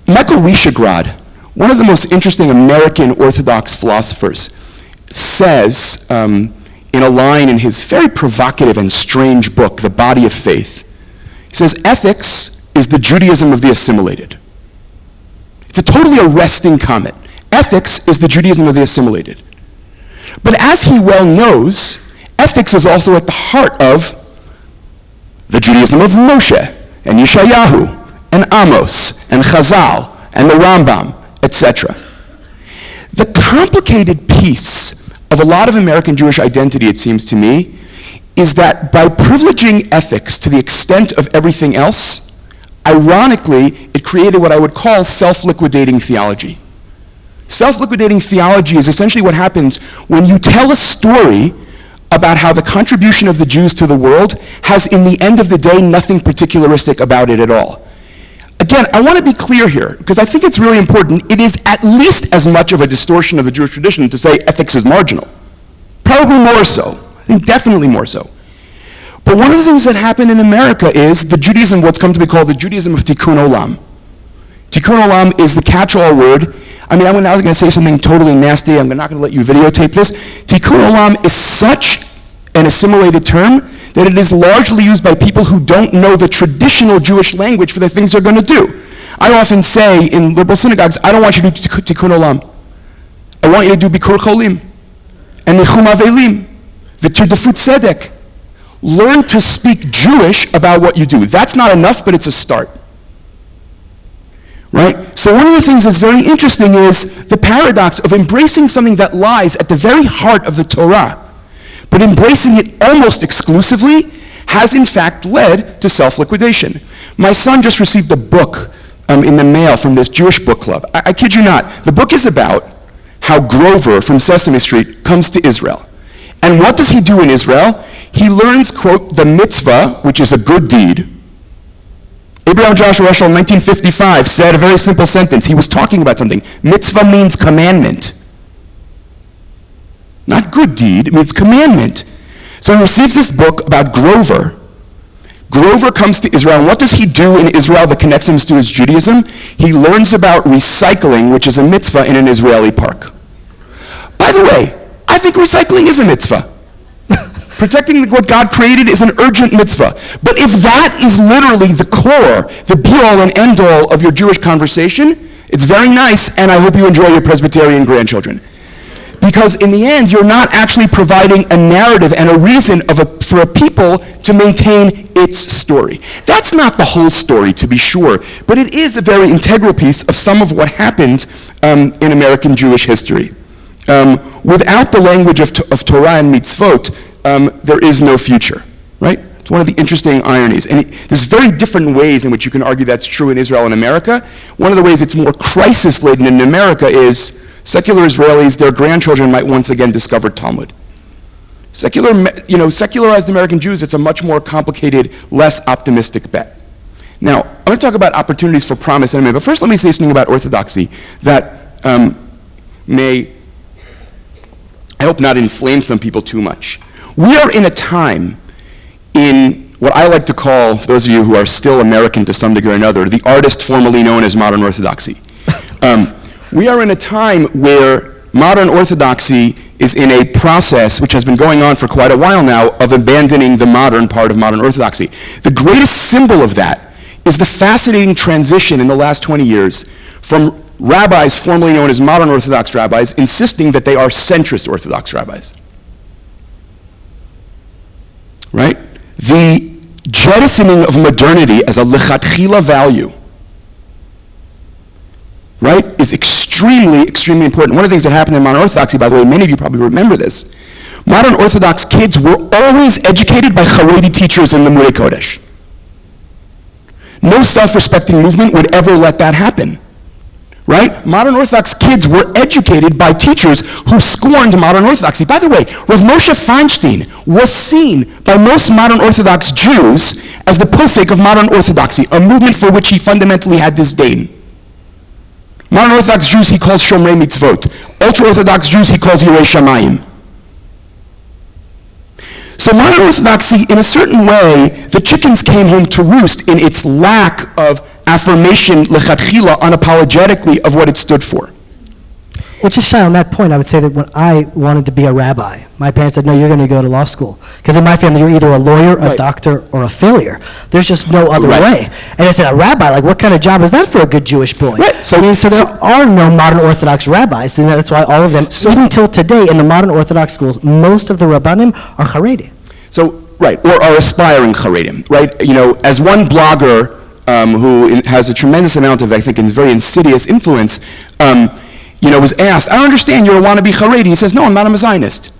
Michael Wiesegrad, one of the most interesting American Orthodox philosophers, says in a line in his very provocative and strange book, The Body of Faith, he says, ethics is the Judaism of the assimilated. It's a totally arresting comment. Ethics is the Judaism of the assimilated. But as he well knows, ethics is also at the heart of the Judaism of Moshe, and Yeshayahu, and Amos, and Chazal, and the Rambam, etc. The complicated piece of a lot of American Jewish identity, it seems to me, is that by privileging ethics to the extent of everything else, ironically, it created what I would call self-liquidating theology. Self-liquidating theology is essentially what happens when you tell a story about how the contribution of the Jews to the world has, in the end of the day, nothing particularistic about it at all. Again, I want to be clear here, because I think it's really important. It is at least as much of a distortion of the Jewish tradition to say ethics is marginal. Probably more so. I think definitely more so. But one of the things that happened in America is the Judaism, what's come to be called the Judaism of Tikkun Olam. Tikkun Olam is the catch-all word. I mean, I'm now going to say something totally nasty. I'm not going to let you videotape this. Tikkun Olam is such an assimilated term that it is largely used by people who don't know the traditional Jewish language for the things they're going to do. I often say in liberal synagogues, I don't want you to do Tikkun Olam. I want you to do Bikur Cholim and Nichum Avelim, V'tirdefut Tzedek. Learn to speak Jewish about what you do. That's not enough, but it's a start. Right? So one of the things that's very interesting is the paradox of embracing something that lies at the very heart of the Torah, but embracing it almost exclusively has in fact led to self-liquidation. My son just received a book in the mail from this Jewish book club. I kid you not. The book is about how Grover from Sesame Street comes to Israel. And what does he do in Israel? He learns, quote, the mitzvah, which is a good deed. Abraham Joshua Heschel in 1955 said a very simple sentence. He was talking about something. Mitzvah means commandment. Not good deed, it means commandment. So he receives this book about Grover. Grover comes to Israel, and what does he do in Israel that connects him to his Judaism? He learns about recycling, which is a mitzvah in an Israeli park. By the way, I think recycling is a mitzvah. Protecting what God created is an urgent mitzvah. But if that is literally the core, the be-all and end-all of your Jewish conversation, it's very nice, and I hope you enjoy your Presbyterian grandchildren. Because in the end, you're not actually providing a narrative and a reason for a people to maintain its story. That's not the whole story, to be sure, but it is a very integral piece of some of what happened in American Jewish history. Without the language of Torah and mitzvot, there is no future. right? It's one of the interesting ironies. And there's very different ways in which you can argue that's true in Israel and America. One of the ways it's more crisis-laden in America is secular Israelis, their grandchildren might once again discover Talmud. Secularized American Jews, it's a much more complicated, less optimistic bet. Now, I'm going to talk about opportunities for promise in a minute, but first let me say something about Orthodoxy that may, I hope not inflame some people too much. We are in a time in what I like to call, for those of you who are still American to some degree or another, the artist formerly known as modern Orthodoxy. We are in a time where modern Orthodoxy is in a process which has been going on for quite a while now of abandoning the modern part of modern Orthodoxy. The greatest symbol of that is the fascinating transition in the last 20 years from rabbis formerly known as modern Orthodox rabbis insisting that they are centrist Orthodox rabbis. Right? The jettisoning of modernity as a lechatchila value, right, is extremely, extremely important. One of the things that happened in modern Orthodoxy, by the way, many of you probably remember this, modern Orthodox kids were always educated by Haredi teachers in the Limudei Kodesh. No self-respecting movement would ever let that happen, right? Modern Orthodox kids were educated by teachers who scorned modern Orthodoxy. By the way, Rav Moshe Feinstein was seen by most modern Orthodox Jews as the posek of modern Orthodoxy, a movement for which he fundamentally had disdain. Modern Orthodox Jews he calls Shomrei Mitzvot. Ultra-Orthodox Jews he calls Yirei Shamayim. So modern Orthodoxy, in a certain way, the chickens came home to roost in its lack of affirmation, lechatchila, unapologetically, of what it stood for. Well, just Shai, on that point, I would say that when I wanted to be a rabbi, my parents said, no, you're going to go to law school. Because in my family, you're either a lawyer, a doctor, or a failure. There's just no other way. And I said, a rabbi, like what kind of job is that for a good Jewish boy? Right. So there are no modern Orthodox rabbis. And that's why all of them, even till today, in the modern Orthodox schools, most of the Rabbanim are Haredi. So, right, or are aspiring Haredim, right? You know, as one blogger who has a tremendous amount of, I think, very insidious influence, was asked, I don't understand, you're a wannabe Haredi. He says, no, I'm not a Zionist.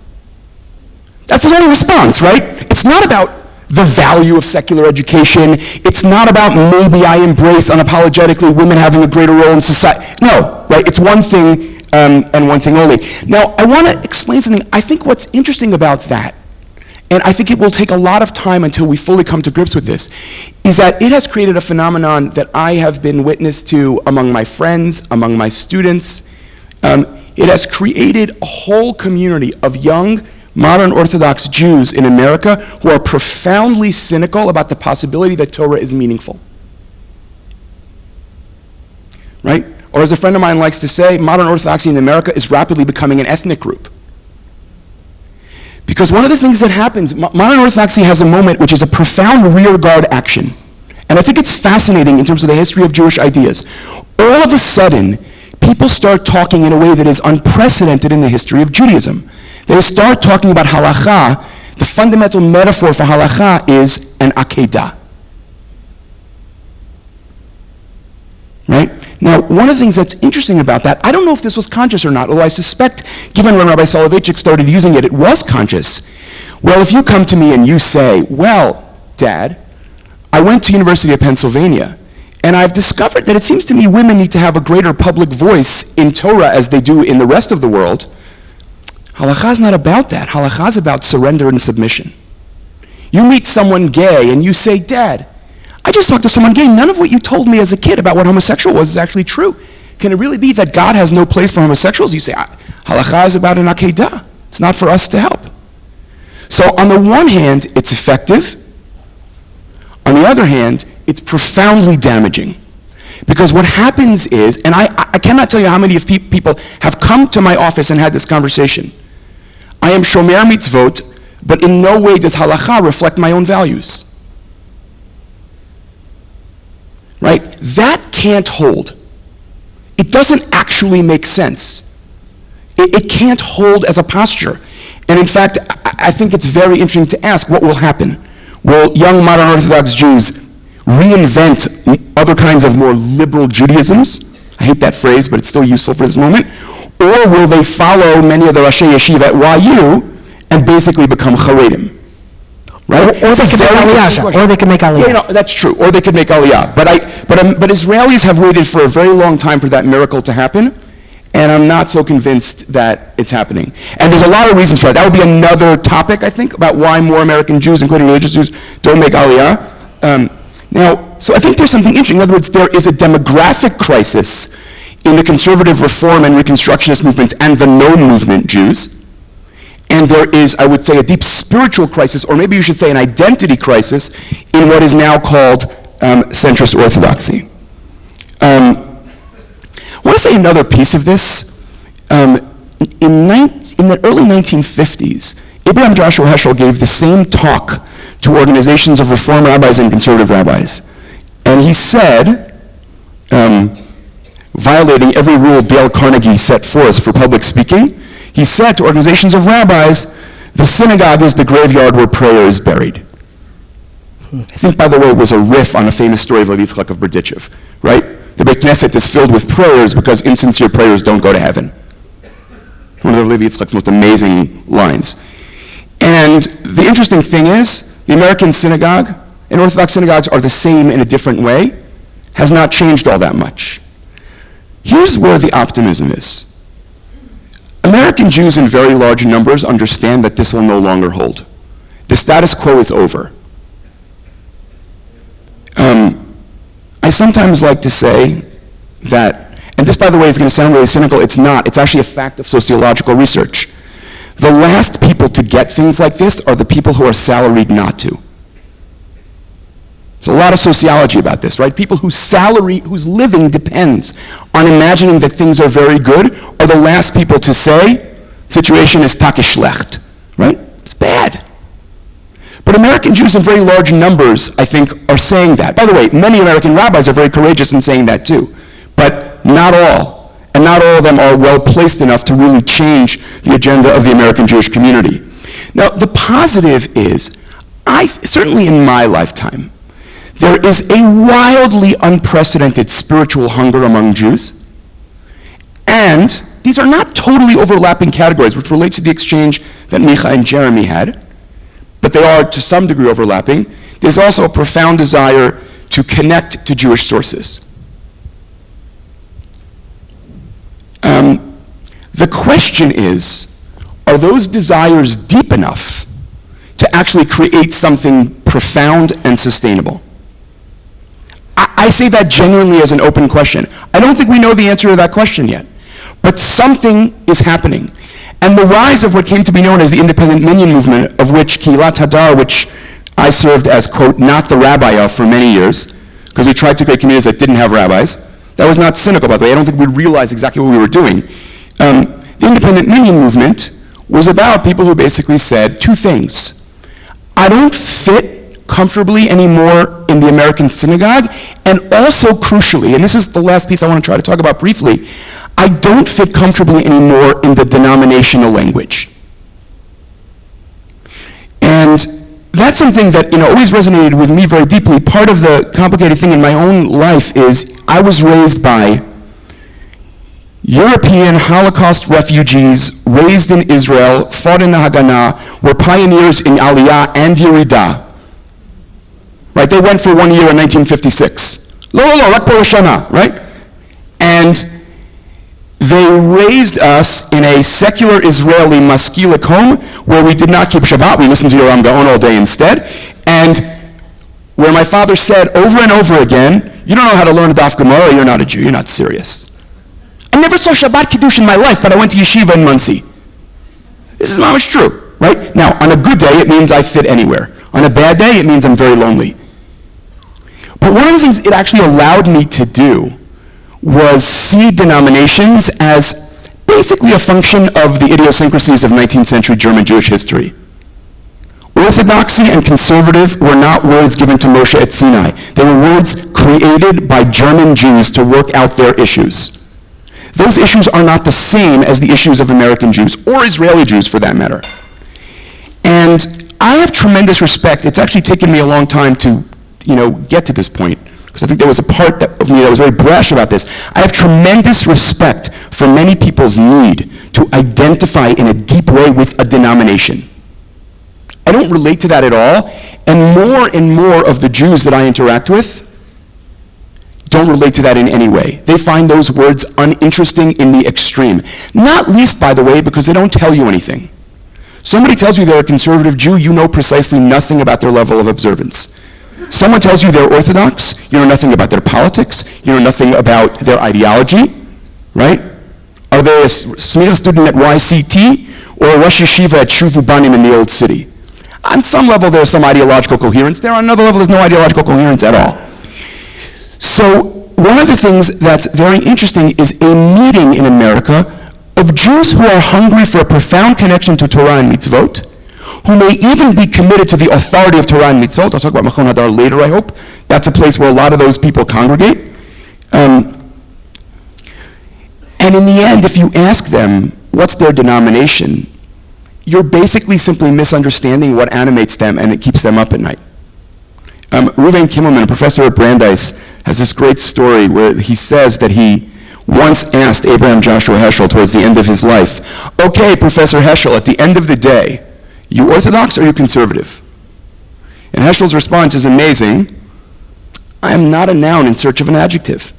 That's his only response, right? It's not about the value of secular education. It's not about maybe I embrace unapologetically women having a greater role in society. No, right? It's one thing and one thing only. Now, I want to explain something. I think what's interesting about that, and I think it will take a lot of time until we fully come to grips with this, is that it has created a phenomenon that I have been witness to among my friends, among my students. It has created a whole community of young, modern Orthodox Jews in America who are profoundly cynical about the possibility that Torah is meaningful. Right? Or as a friend of mine likes to say, modern Orthodoxy in America is rapidly becoming an ethnic group. Because one of the things that happens, modern Orthodoxy has a moment which is a profound rearguard action. And I think it's fascinating in terms of the history of Jewish ideas. All of a sudden, people start talking in a way that is unprecedented in the history of Judaism. They start talking about Halahka. The fundamental metaphor for Halahka is an akedah. Right? Now, one of the things that's interesting about that, I don't know if this was conscious or not, although I suspect, given when Rabbi Soloveitchik started using it, it was conscious. Well, if you come to me and you say, well, Dad, I went to University of Pennsylvania, and I've discovered that it seems to me women need to have a greater public voice in Torah as they do in the rest of the world. Halakha is not about that. Halakha is about surrender and submission. You meet someone gay and you say, Dad, I just talked to someone gay. None of what you told me as a kid about what homosexual was is actually true. Can it really be that God has no place for homosexuals? You say, Halakha is about an akedah. It's not for us to help. So on the one hand, it's effective. On the other hand, it's profoundly damaging. Because what happens is, and I cannot tell you how many of people have come to my office and had this conversation. I am shomer mitzvot, but in no way does halakha reflect my own values. Right? That can't hold. It doesn't actually make sense. It can't hold as a posture. And in fact, I think it's very interesting to ask what will happen. Will young modern Orthodox Jews reinvent other kinds of more liberal Judaisms? I hate that phrase, but it's still useful for this moment. Or will they follow many of the Rashi Yeshiva at YU and basically become Haredim? right? Or they could make Aliyah. Or they could make Aliyah. Yeah, no, that's true. Or they could make Aliyah. But Israelis have waited for a very long time for that miracle to happen, and I'm not so convinced that it's happening. And there's a lot of reasons for that. That would be another topic, I think, about why more American Jews, including religious Jews, don't make Aliyah. So I think there's something interesting. In other words, there is a demographic crisis in the conservative reform and reconstructionist movements and the no movement Jews. And there is, I would say, a deep spiritual crisis, or maybe you should say an identity crisis, in what is now called centrist orthodoxy. I want to say another piece of this. In the early 1950s, Abraham Joshua Heschel gave the same talk to organizations of reform rabbis and conservative rabbis. And he said, violating every rule Dale Carnegie set forth for public speaking, he said to organizations of rabbis, the synagogue is the graveyard where prayer is buried. I think, by the way, it was a riff on a famous story of Levi Yitzchak of Berdichev, right? The Beit Knesset is filled with prayers because insincere prayers don't go to heaven. One of Levi Yitzchak's most amazing lines. And the interesting thing is, the American synagogue and Orthodox synagogues are the same in a different way, has not changed all that much. Here's where the optimism is. American Jews in very large numbers understand that this will no longer hold. The status quo is over. I sometimes like to say that, and this, by the way, is going to sound really cynical, it's not. It's actually a fact of sociological research. The last people to get things like this are the people who are salaried not to. There's a lot of sociology about this, right? People whose living depends on imagining that things are very good are the last people to say, situation is take schlecht, right? It's bad. But American Jews in very large numbers, I think, are saying that. By the way, many American rabbis are very courageous in saying that too. But not all. And not all of them are well placed enough to really change the agenda of the American Jewish community. Now, the positive is, certainly in my lifetime, there is a wildly unprecedented spiritual hunger among Jews. And these are not totally overlapping categories, which relates to the exchange that Micha and Jeremy had, but they are to some degree overlapping. There's also a profound desire to connect to Jewish sources. The question is, are those desires deep enough to actually create something profound and sustainable? I say that genuinely as an open question. I don't think we know the answer to that question yet. But something is happening. And the rise of what came to be known as the independent minyan movement, of which Kihilat Hadar, which I served as, quote, not the rabbi of for many years, because we tried to create communities that didn't have rabbis. That was not cynical, by the way. I don't think we'd realize exactly what we were doing. The independent minyan movement was about people who basically said two things. I don't fit comfortably anymore in the American synagogue, and also crucially, and this is the last piece I want to try to talk about briefly, I don't fit comfortably anymore in the denominational language. And that's something that always resonated with me very deeply. Part of the complicated thing in my own life is I was raised by European Holocaust refugees raised in Israel, fought in the Haganah, were pioneers in Aliyah and Yerida. Right? They went for 1 year in 1956. Right? And they raised us in a secular Israeli maskilik home where we did not keep Shabbat. We listened to Yoram Gaon all day instead. And where my father said over and over again, you don't know how to learn a Daf Gemara, you're not a Jew, you're not serious. I never saw Shabbat Kiddush in my life, but I went to yeshiva in Muncie. This is not much true, right? Now, on a good day, it means I fit anywhere. On a bad day, it means I'm very lonely. But one of the things it actually allowed me to do was see denominations as basically a function of the idiosyncrasies of 19th century German Jewish history. Orthodoxy and conservative were not words given to Moshe at Sinai. They were words created by German Jews to work out their issues. Those issues are not the same as the issues of American Jews, or Israeli Jews for that matter. And I have tremendous respect. It's actually taken me a long time to, get to this point, because I think there was a part of me that was very brash about this. I have tremendous respect for many people's need to identify in a deep way with a denomination. I don't relate to that at all. And more of the Jews that I interact with don't relate to that in any way. They find those words uninteresting in the extreme. Not least, by the way, because they don't tell you anything. Somebody tells you they're a conservative Jew, you know precisely nothing about their level of observance. Someone tells you they're Orthodox, you know nothing about their politics, you know nothing about their ideology, right? Are they a Smicha student at YCT or a Rosh Yeshiva at Shuvu Banim in the Old City? On some level, there's some ideological coherence there. On another level, there's no ideological coherence at all. So one of the things that's very interesting is a meeting in America of Jews who are hungry for a profound connection to Torah and mitzvot, who may even be committed to the authority of Torah and mitzvot. I'll talk about Machon Hadar later, I hope. That's a place where a lot of those people congregate. And in the end, if you ask them what's their denomination, you're basically simply misunderstanding what animates them and it keeps them up at night. Reuven Kimmelman, a professor at Brandeis, has this great story where he says that he once asked Abraham Joshua Heschel towards the end of his life, okay, Professor Heschel, at the end of the day, you Orthodox or you conservative? And Heschel's response is amazing. I am not a noun in search of an adjective.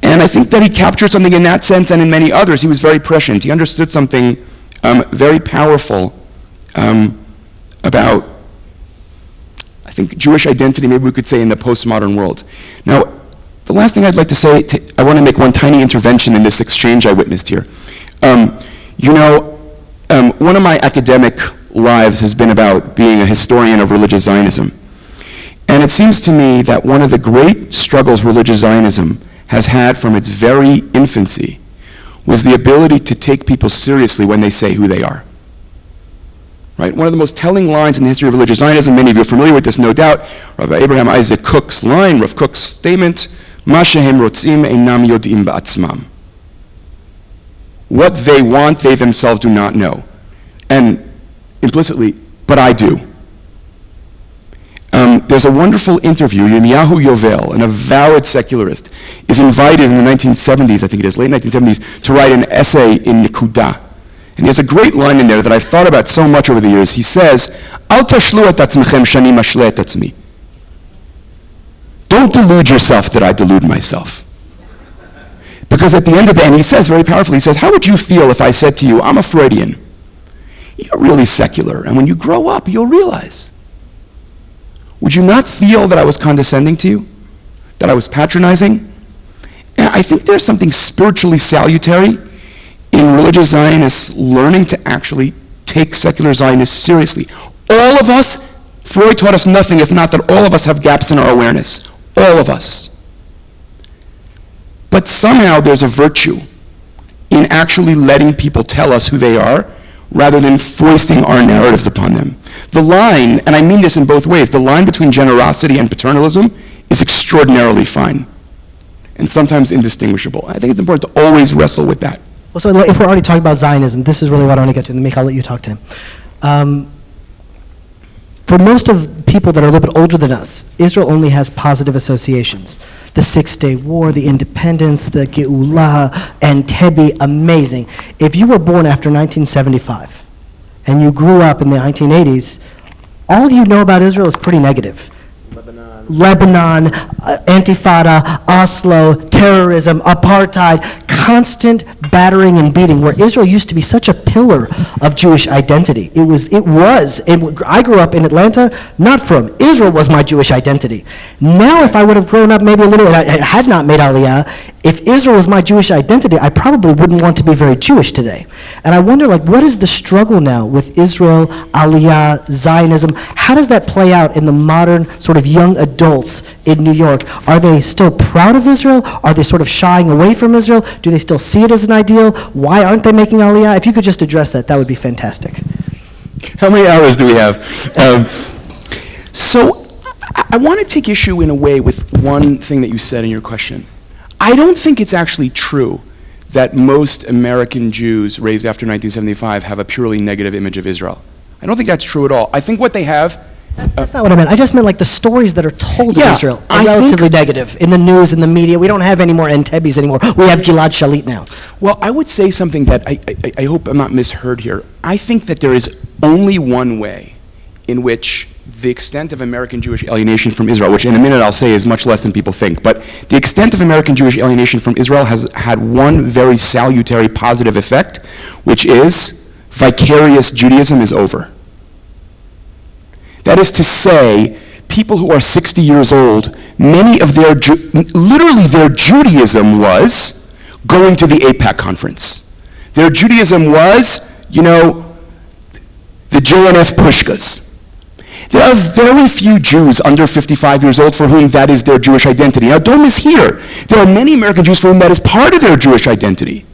And I think that he captured something in that sense and in many others. He was very prescient. He understood something very powerful about, I think, Jewish identity, maybe we could say, in the postmodern world. Now, the last thing I'd like to say, I want to make one tiny intervention in this exchange I witnessed here. One of my academic lives has been about being a historian of religious Zionism. And it seems to me that one of the great struggles religious Zionism has had from its very infancy was the ability to take people seriously when they say who they are. Right? One of the most telling lines in the history of religious Zionism, many of you are familiar with this, no doubt, Rabbi Abraham Isaac Cook's line, Rav Cook's statement, Ma shehem rotzim einam yodim ba'atzmam. What they want, they themselves do not know. And implicitly, but I do. There's a wonderful interview. Yirmiyahu Yovel, an avowed secularist, is invited in the 1970s, I think it is, late 1970s, to write an essay in Nikuda. And he has a great line in there that I've thought about so much over the years. He says, Al tashlu et atzmechem shani mashle et atzmi. Don't delude yourself that I delude myself. Because at the end of the day, and he says very powerfully, he says, how would you feel if I said to you, I'm a Freudian. You're really secular, and when you grow up, you'll realize. Would you not feel that I was condescending to you? That I was patronizing? And I think there's something spiritually salutary in religious Zionists learning to actually take secular Zionists seriously. All of us, Freud taught us nothing if not that all of us have gaps in our awareness. All of us. But somehow there's a virtue in actually letting people tell us who they are rather than foisting our narratives upon them. The line, and I mean this in both ways, the line between generosity and paternalism is extraordinarily fine and sometimes indistinguishable. I think it's important to always wrestle with that. Well, so if we're already talking about Zionism, this is really what I want to get to. And Micha, I'll let you talk to him. For most of people that are a little bit older than us, Israel only has positive associations. The Six-Day War, the independence, the Geulah, Entebbe, amazing. If you were born after 1975 and you grew up in the 1980s, all you know about Israel is pretty negative. Lebanon, Intifada, Oslo, terrorism, apartheid, constant battering and beating, where Israel used to be such a pillar of Jewish identity. It was, and I grew up in Atlanta, not from, Israel was my Jewish identity. Now if I would have grown up maybe a little, and I had not made Aliyah, if Israel was my Jewish identity, I probably wouldn't want to be very Jewish today. And I wonder, what is the struggle now with Israel, Aliyah, Zionism? How does that play out in the modern sort of young adults in New York? Are they still proud of Israel? Are they sort of shying away from Israel? Do they still see it as an ideal? Why aren't they making Aliyah? If you could just address that, that would be fantastic. How many hours do we have? So I want to take issue in a way with one thing that you said in your question. I don't think it's actually true that most American Jews raised after 1975 have a purely negative image of Israel. I don't think that's true at all. I think what they have That's not what I meant. I just meant like the stories that are told Yeah, of Israel I are relatively think- negative in the news, in the media. We don't have any more Entebbe's anymore. We have Gilad Shalit now. Well, I would say something that I hope I'm not misheard here. I think that there is only one way in which the extent of American Jewish alienation from Israel, which in a minute I'll say is much less than people think, but the extent of American Jewish alienation from Israel has had one very salutary positive effect, which is vicarious Judaism is over. That is to say, people who are 60 years old, many of literally their Judaism was going to the AIPAC conference. Their Judaism was, the JNF Pushkas. There are very few Jews under 55 years old for whom that is their Jewish identity. Now, don't mishear. There are many American Jews for whom that is part of their Jewish identity.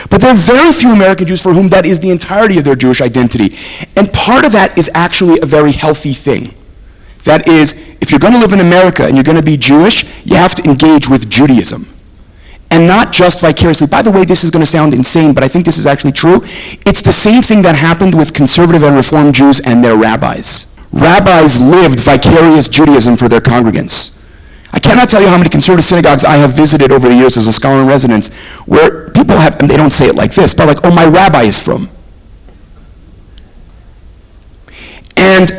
But there are very few American Jews for whom that is the entirety of their Jewish identity. And part of that is actually a very healthy thing. That is, if you're going to live in America and you're going to be Jewish, you have to engage with Judaism. And not just vicariously. By the way, this is going to sound insane, but I think this is actually true. It's the same thing that happened with conservative and Reform Jews and their rabbis. Rabbis lived vicarious Judaism for their congregants. I cannot tell you how many conservative synagogues I have visited over the years as a scholar in residence where people have, and they don't say it like this, but like, oh, my rabbi is from. And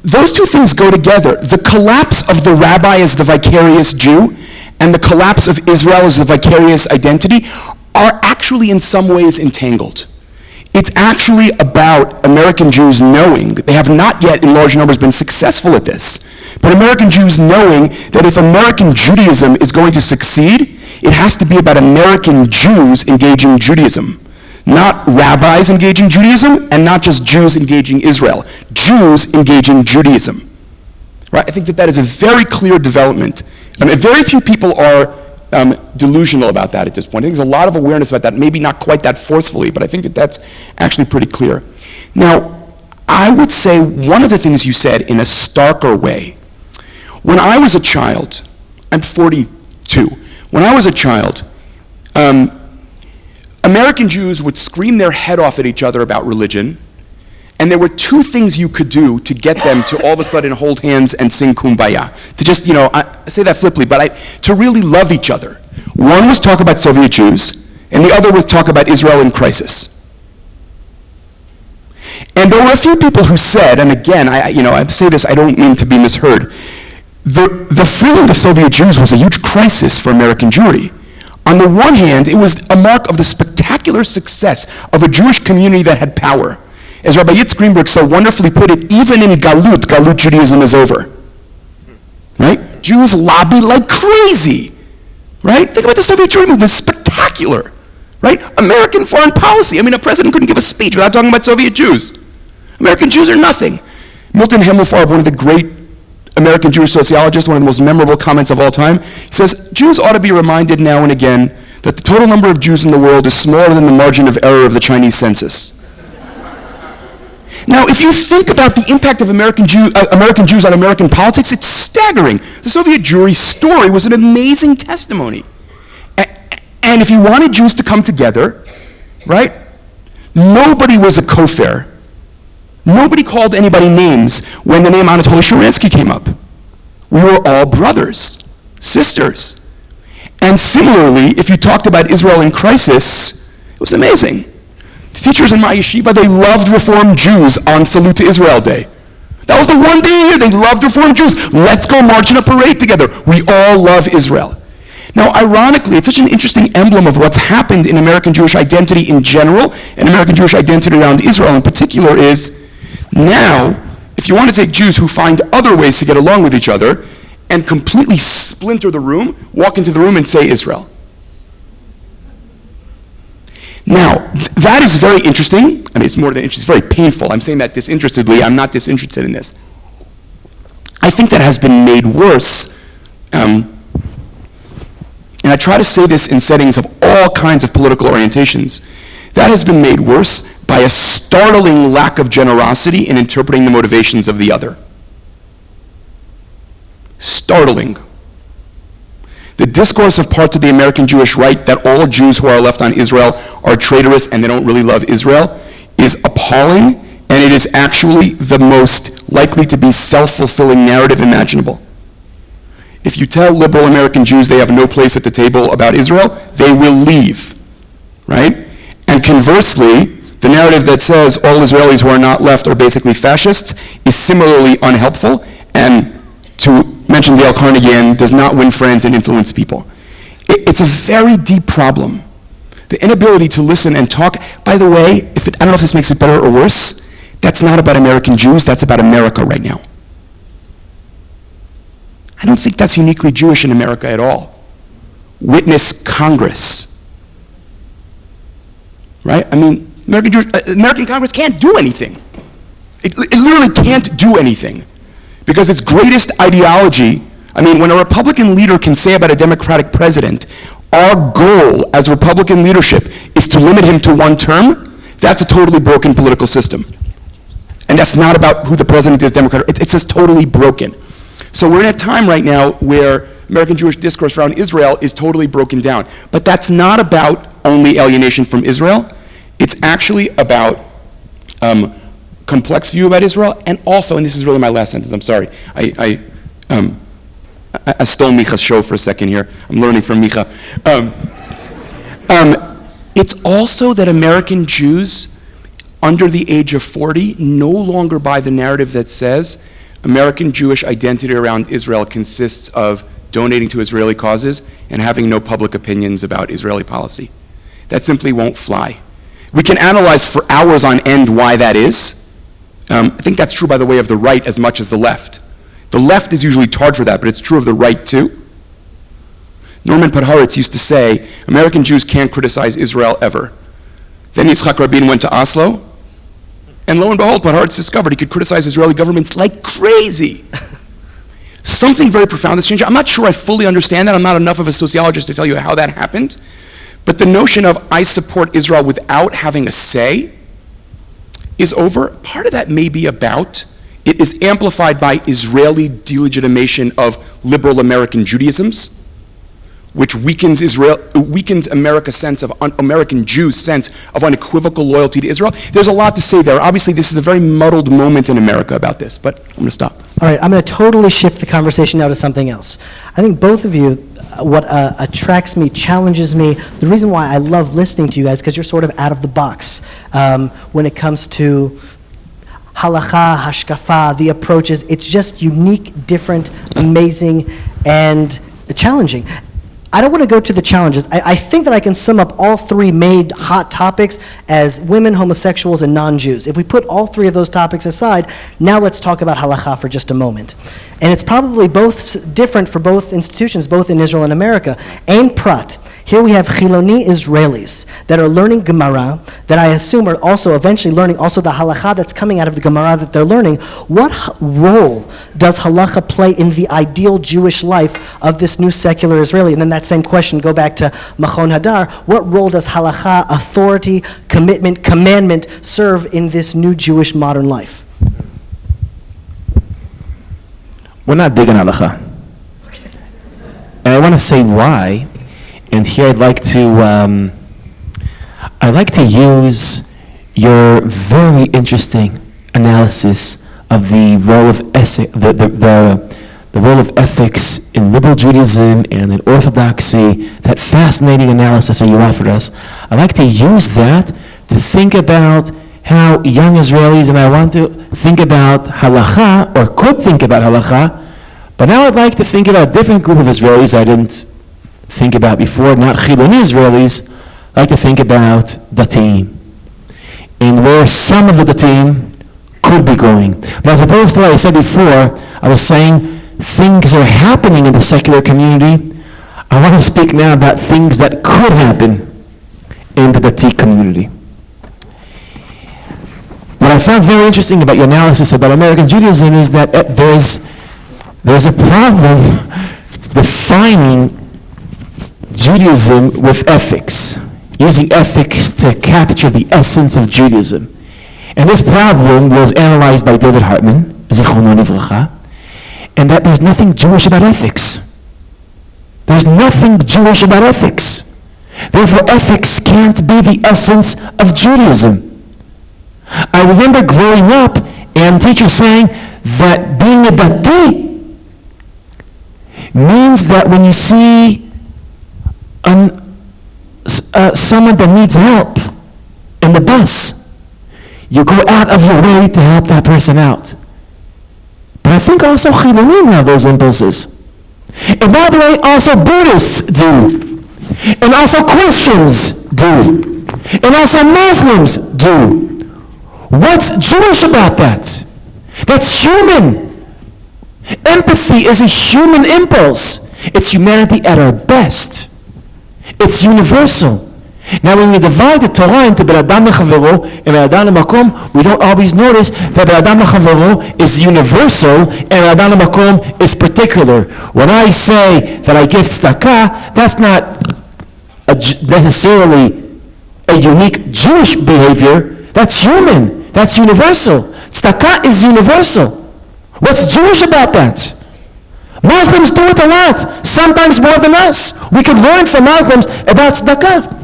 those two things go together. The collapse of the rabbi as the vicarious Jew and the collapse of Israel as the vicarious identity are actually in some ways entangled. It's actually about American Jews knowing, they have not yet in large numbers been successful at this, but American Jews knowing that if American Judaism is going to succeed, it has to be about American Jews engaging Judaism. Not rabbis engaging Judaism, and not just Jews engaging Israel. Jews engaging Judaism. Right? I think that is a very clear development. I mean, very few people are delusional about that at this point. I think there's a lot of awareness about that, maybe not quite that forcefully, but I think that that's actually pretty clear. Now, I would say one of the things you said in a starker way, when I was a child, I'm 42, when I was a child, American Jews would scream their head off at each other about religion, and there were two things you could do to get them to all of a sudden hold hands and sing Kumbaya. To just, I say that flippantly, but to really love each other. One was talk about Soviet Jews, and the other was talk about Israel in crisis. And there were a few people who said, and again, I say this, I don't mean to be misheard, the freeing of Soviet Jews was a huge crisis for American Jewry. On the one hand, it was a mark of the spectacular success of a Jewish community that had power. As Rabbi Yitz Greenberg so wonderfully put it, even in Galut Judaism is over. Right? Jews lobby like crazy. Right? Think about the Soviet Jewry movement, spectacular. Right? American foreign policy. I mean, a president couldn't give a speech without talking about Soviet Jews. American Jews are nothing. Milton Himmelfarb, one of the great American Jewish sociologists, one of the most memorable comments of all time, he says, Jews ought to be reminded now and again that the total number of Jews in the world is smaller than the margin of error of the Chinese census. Now, if you think about the impact of American Jews on American politics, it's staggering. The Soviet Jewry story was an amazing testimony. And if you wanted Jews to come together, right, nobody was a kofar. Nobody called anybody names when the name Anatoly Sharansky came up. We were all brothers, sisters. And similarly, if you talked about Israel in crisis, it was amazing. Teachers in my yeshiva, they loved Reformed Jews on Salute to Israel Day. That was the one day a year they loved Reformed Jews. Let's go march in a parade together. We all love Israel. Now, ironically, it's such an interesting emblem of what's happened in American Jewish identity in general and American Jewish identity around Israel in particular is now, if you want to take Jews who find other ways to get along with each other and completely splinter the room, walk into the room and say Israel. Now, that is very interesting. I mean, it's more than interesting. It's very painful. I'm saying that disinterestedly. I'm not disinterested in this. I think that has been made worse. And I try to say this in settings of all kinds of political orientations. That has been made worse by a startling lack of generosity in interpreting the motivations of the other. Startling. The discourse of parts of the American Jewish right that all Jews who are left on Israel are traitorous and they don't really love Israel is appalling and it is actually the most likely to be self-fulfilling narrative imaginable. If you tell liberal American Jews they have no place at the table about Israel, they will leave, right? And conversely, the narrative that says all Israelis who are not left are basically fascists is similarly unhelpful, and to mention Dale Carnegie, does not win friends and influence people. It's a very deep problem. The inability to listen and talk, by the way, I don't know if this makes it better or worse, that's not about American Jews, that's about America right now. I don't think that's uniquely Jewish in America at all. Witness Congress. Right? I mean, American Congress can't do anything. It literally can't do anything. Because its greatest ideology, I mean, when a Republican leader can say about a Democratic president, our goal as Republican leadership is to limit him to one term, that's a totally broken political system. And that's not about who the president is, Democrat. It's just totally broken. So we're in a time right now where American Jewish discourse around Israel is totally broken down. But that's not about only alienation from Israel. It's actually about complex view about Israel, and also, and this is really my last sentence, I'm sorry, I stole Micha's show for a second here. I'm learning from Micha. It's also that American Jews under the age of 40 no longer buy the narrative that says American Jewish identity around Israel consists of donating to Israeli causes and having no public opinions about Israeli policy. That simply won't fly. We can analyze for hours on end why that is. I think that's true, by the way, of the right as much as the left. The left is usually tarred for that, but it's true of the right too. Norman Podhoretz used to say, American Jews can't criticize Israel ever. Then Yitzhak Rabin went to Oslo, and lo and behold, Podhoretz discovered he could criticize Israeli governments like crazy. Something very profound has changed. I'm not sure I fully understand that. I'm not enough of a sociologist to tell you how that happened. But the notion of I support Israel without having a say is over. Part of that may be about, it is amplified by Israeli delegitimation of liberal American Judaisms, which weakens America's sense of, American Jews' sense of unequivocal loyalty to Israel. There's a lot to say there. Obviously, this is a very muddled moment in America about this, but I'm going to stop. All right, I'm going to totally shift the conversation now to something else. I think both of you, what attracts me, challenges me, the reason why I love listening to you guys, because you're sort of out of the box when it comes to halakha, hashkafa, the approaches. It's just unique, different, amazing, and challenging. I don't want to go to the challenges. I think that I can sum up all three made hot topics as women, homosexuals, and non-Jews. If we put all three of those topics aside, now let's talk about halakha for just a moment. And it's probably both different for both institutions, both in Israel and America. Ein prat. Here we have Chiloni Israelis that are learning Gemara, that I assume are also eventually learning also the halakha that's coming out of the Gemara that they're learning. What role does halakha play in the ideal Jewish life of this new secular Israeli? And then that same question, go back to Machon Hadar, what role does halakha, authority, commitment, commandment serve in this new Jewish modern life? We're not big on halakha. And I want to say why. And here I'd like to use your very interesting analysis of the role of the role of ethics in liberal Judaism and in Orthodoxy. That fascinating analysis that you offered us. I'd like to use that to think about how young Israelis, and I want to think about halakha, or could think about halakha, but now I'd like to think about a different group of Israelis I didn't think about before, not Chiloni Israelis. I like to think about Datim, and where some of the Datim could be going. But as opposed to what I said before, I was saying things are happening in the secular community. I want to speak now about things that could happen in the Dati community. What I found very interesting about your analysis about American Judaism is that there's a problem defining Judaism with ethics, using ethics to capture the essence of Judaism. And this problem was analyzed by David Hartman, Zichrono Livracha, and that there's nothing Jewish about ethics. There's nothing Jewish about ethics. Therefore, ethics can't be the essence of Judaism. I remember growing up and teachers saying that being a dati means that when you see someone that needs help in the bus, you go out of your way to help that person out. But I think also Chilunim have those impulses. And by the way, also Buddhists do. And also Christians do. And also Muslims do. What's Jewish about that? That's human. Empathy is a human impulse. It's humanity at our best. It's universal. Now when we divide the Torah into Ben Adam Lechavero and Ben Adam Lemakom, we don't always notice that Ben Adam Lechavero is universal and Ben Adam Lemakom is particular. When I say that I give tzedakah, that's not necessarily a unique Jewish behavior. That's human. That's universal. Tzedakah is universal. What's Jewish about that? Muslims do it a lot, sometimes more than us. We could learn from Muslims about tzedakah.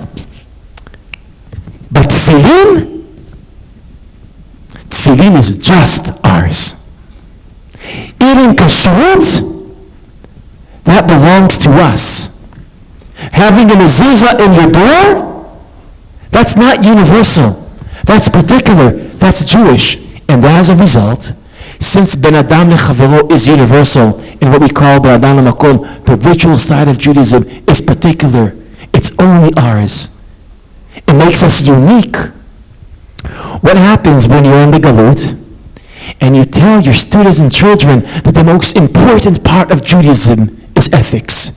But tefillin is just ours. Eating kashrut, that belongs to us. Having a mezuzah in your door, that's not universal. That's particular. That's Jewish. And as a result, since Ben Adam Lechavero is universal in what we call Ben Adam Lemakom, the ritual side of Judaism is particular. It's only ours. It makes us unique. What happens when you're in the Galut and you tell your students and children that the most important part of Judaism is ethics?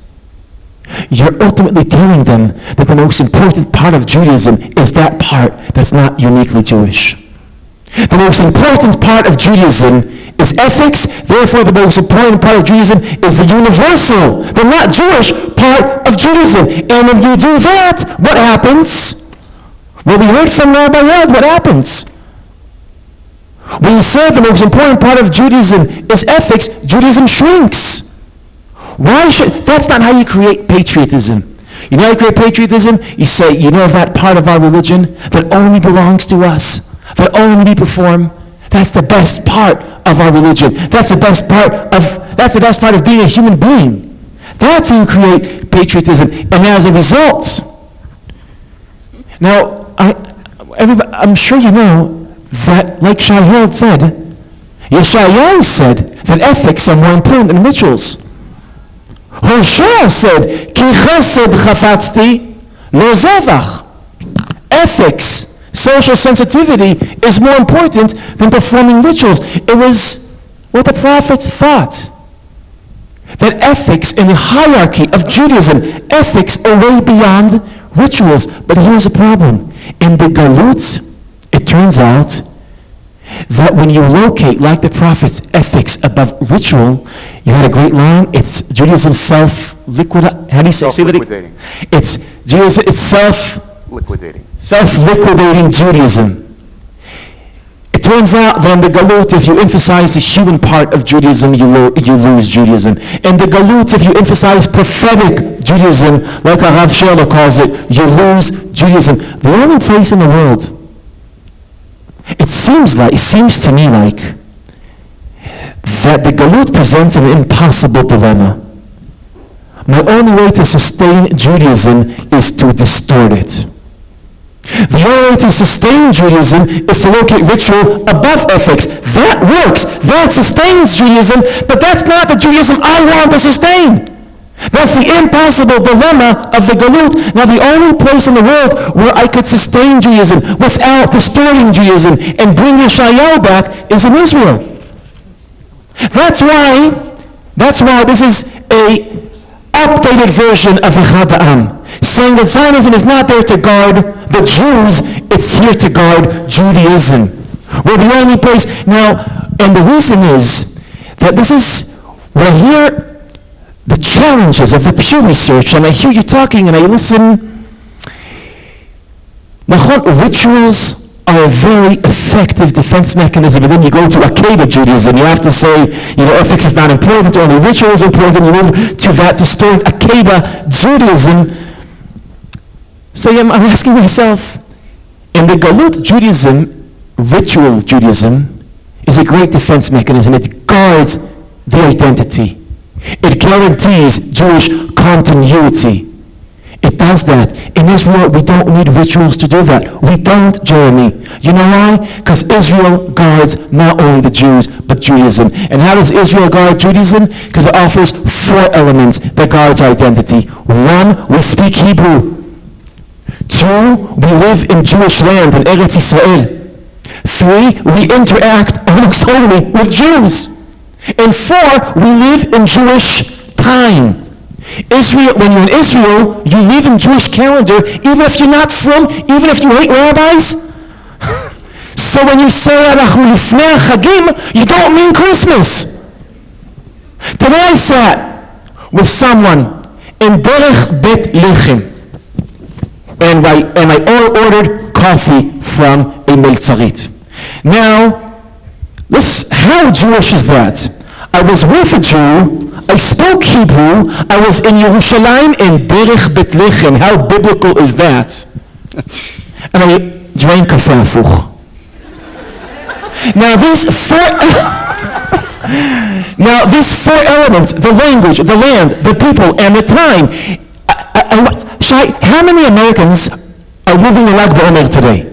You're ultimately telling them that the most important part of Judaism is that part that's not uniquely Jewish. The most important part of Judaism is ethics, therefore the most important part of Judaism is the universal, the not Jewish part of Judaism. And when you do that, what happens? Well, we heard from Rabbi Yad, what happens? When you say the most important part of Judaism is ethics, Judaism shrinks. Why should, that's not how you create patriotism. You know how you create patriotism? You say, you know that part of our religion that only belongs to us, that only we perform, that's the best part of our religion. That's the best part of being a human being. That's how you create patriotism. And as a result, now, I'm sure you know that, like Shai said, Yeshayahu said that ethics are more important than rituals. Hosea said, Ki chesed chafatzti lo zevach. Ethics, social sensitivity, is more important than performing rituals. It was what the prophets thought. That ethics in the hierarchy of Judaism, ethics are way beyond rituals. But here's a problem. In the Galut, it turns out that when you locate, like the prophets, ethics above ritual, you had a great line, it's Judaism self-liquidating. How do you say Self-liquidating. It's Judaism, it's self-liquidating Judaism. It turns out that in the Galut, if you emphasize the human part of Judaism, you lose Judaism. In the Galut, if you emphasize prophetic Judaism, like Rav Sherla calls it, you lose Judaism. The only place in the world, it seems to me like, that the Galut presents an impossible dilemma. My only way to sustain Judaism is to distort it. The only way to sustain Judaism is to locate ritual above ethics. That works. That sustains Judaism, but that's not the Judaism I want to sustain. That's the impossible dilemma of the Galut. Now, the only place in the world where I could sustain Judaism without distorting Judaism and bring Yeshayahu back is in Israel. That's why this is a updated version of Echad Ha'am, saying that Zionism is not there to guard the Jews, it's here to guard Judaism. We're the only place. Now, and the reason is that this is what I hear the challenges of the Pew Research, and I hear you talking and I listen. Rituals are a very effective defense mechanism, and then you go to Akeda Judaism. You have to say, ethics is not important, only ritual is important. You move to that distorted Akeda Judaism. So I'm asking myself, in the Galut Judaism, ritual Judaism is a great defense mechanism. It guards the identity. It guarantees Jewish continuity. It does that. In Israel, we don't need rituals to do that. We don't, Jeremy. You know why? Because Israel guards not only the Jews, but Judaism. And how does Israel guard Judaism? Because it offers 4 elements that guards our identity. 1, we speak Hebrew. 2, we live in Jewish land, in Eretz Israel. 3, we interact almost totally with Jews. And 4, we live in Jewish time. Israel, when you're in Israel, you live in Jewish calendar, even if you're not from, even if you hate rabbis. So when you say "Anachu lifnei Chagim," you don't mean Christmas. Today I sat with someone in Derech Bet Lechem, and I ordered coffee from a Meltzarit. Now, how Jewish is that? I was with a Jew, I spoke Hebrew, I was in Yerushalayim in Derech Bet Lechem. How biblical is that? And I drank Kafe Hafuch. Now these 4 elements, the language, the land, the people, and the time. Shai, how many Americans are living in Lag BaOmer today?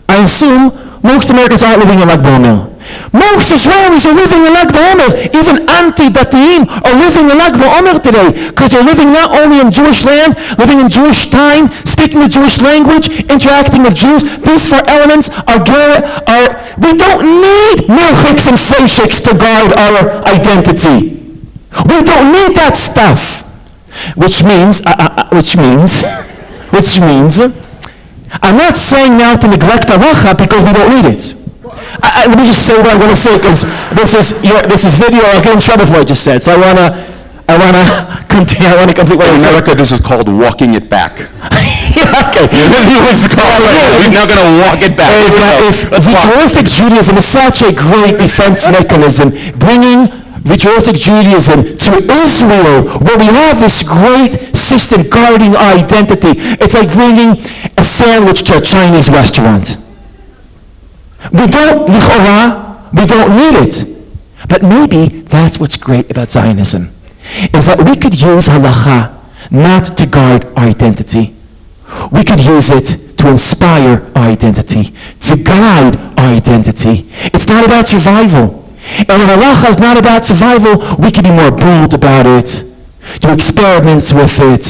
I assume most Americans aren't living in Lag BaOmer. Most Israelis are living in Lag BaOmer. Even anti-datiim are living in Lag BaOmer today because they're living not only in Jewish land, living in Jewish time, speaking the Jewish language, interacting with Jews. These 4 elements are we don't need milchiks and feishiks to guard our identity. We don't need that stuff. Which means, I'm not saying now to neglect halakha because we don't need it. Let me just say what I'm going to say, because this is video. I'll get in trouble for what I just said. So I want to complete what I said. In America, this is called walking it back. Yeah, okay. He's now going to walk it back. If ritualistic Judaism is such a great defense mechanism, bringing ritualistic Judaism to Israel, where we have this great system guarding our identity. It's like bringing a sandwich to a Chinese restaurant. We don't need it. But maybe that's what's great about Zionism, is that we could use halakha not to guard our identity. We could use it to inspire our identity, to guide our identity. It's not about survival. And when halakha is not about survival, we can be more bold about it, do experiments with it,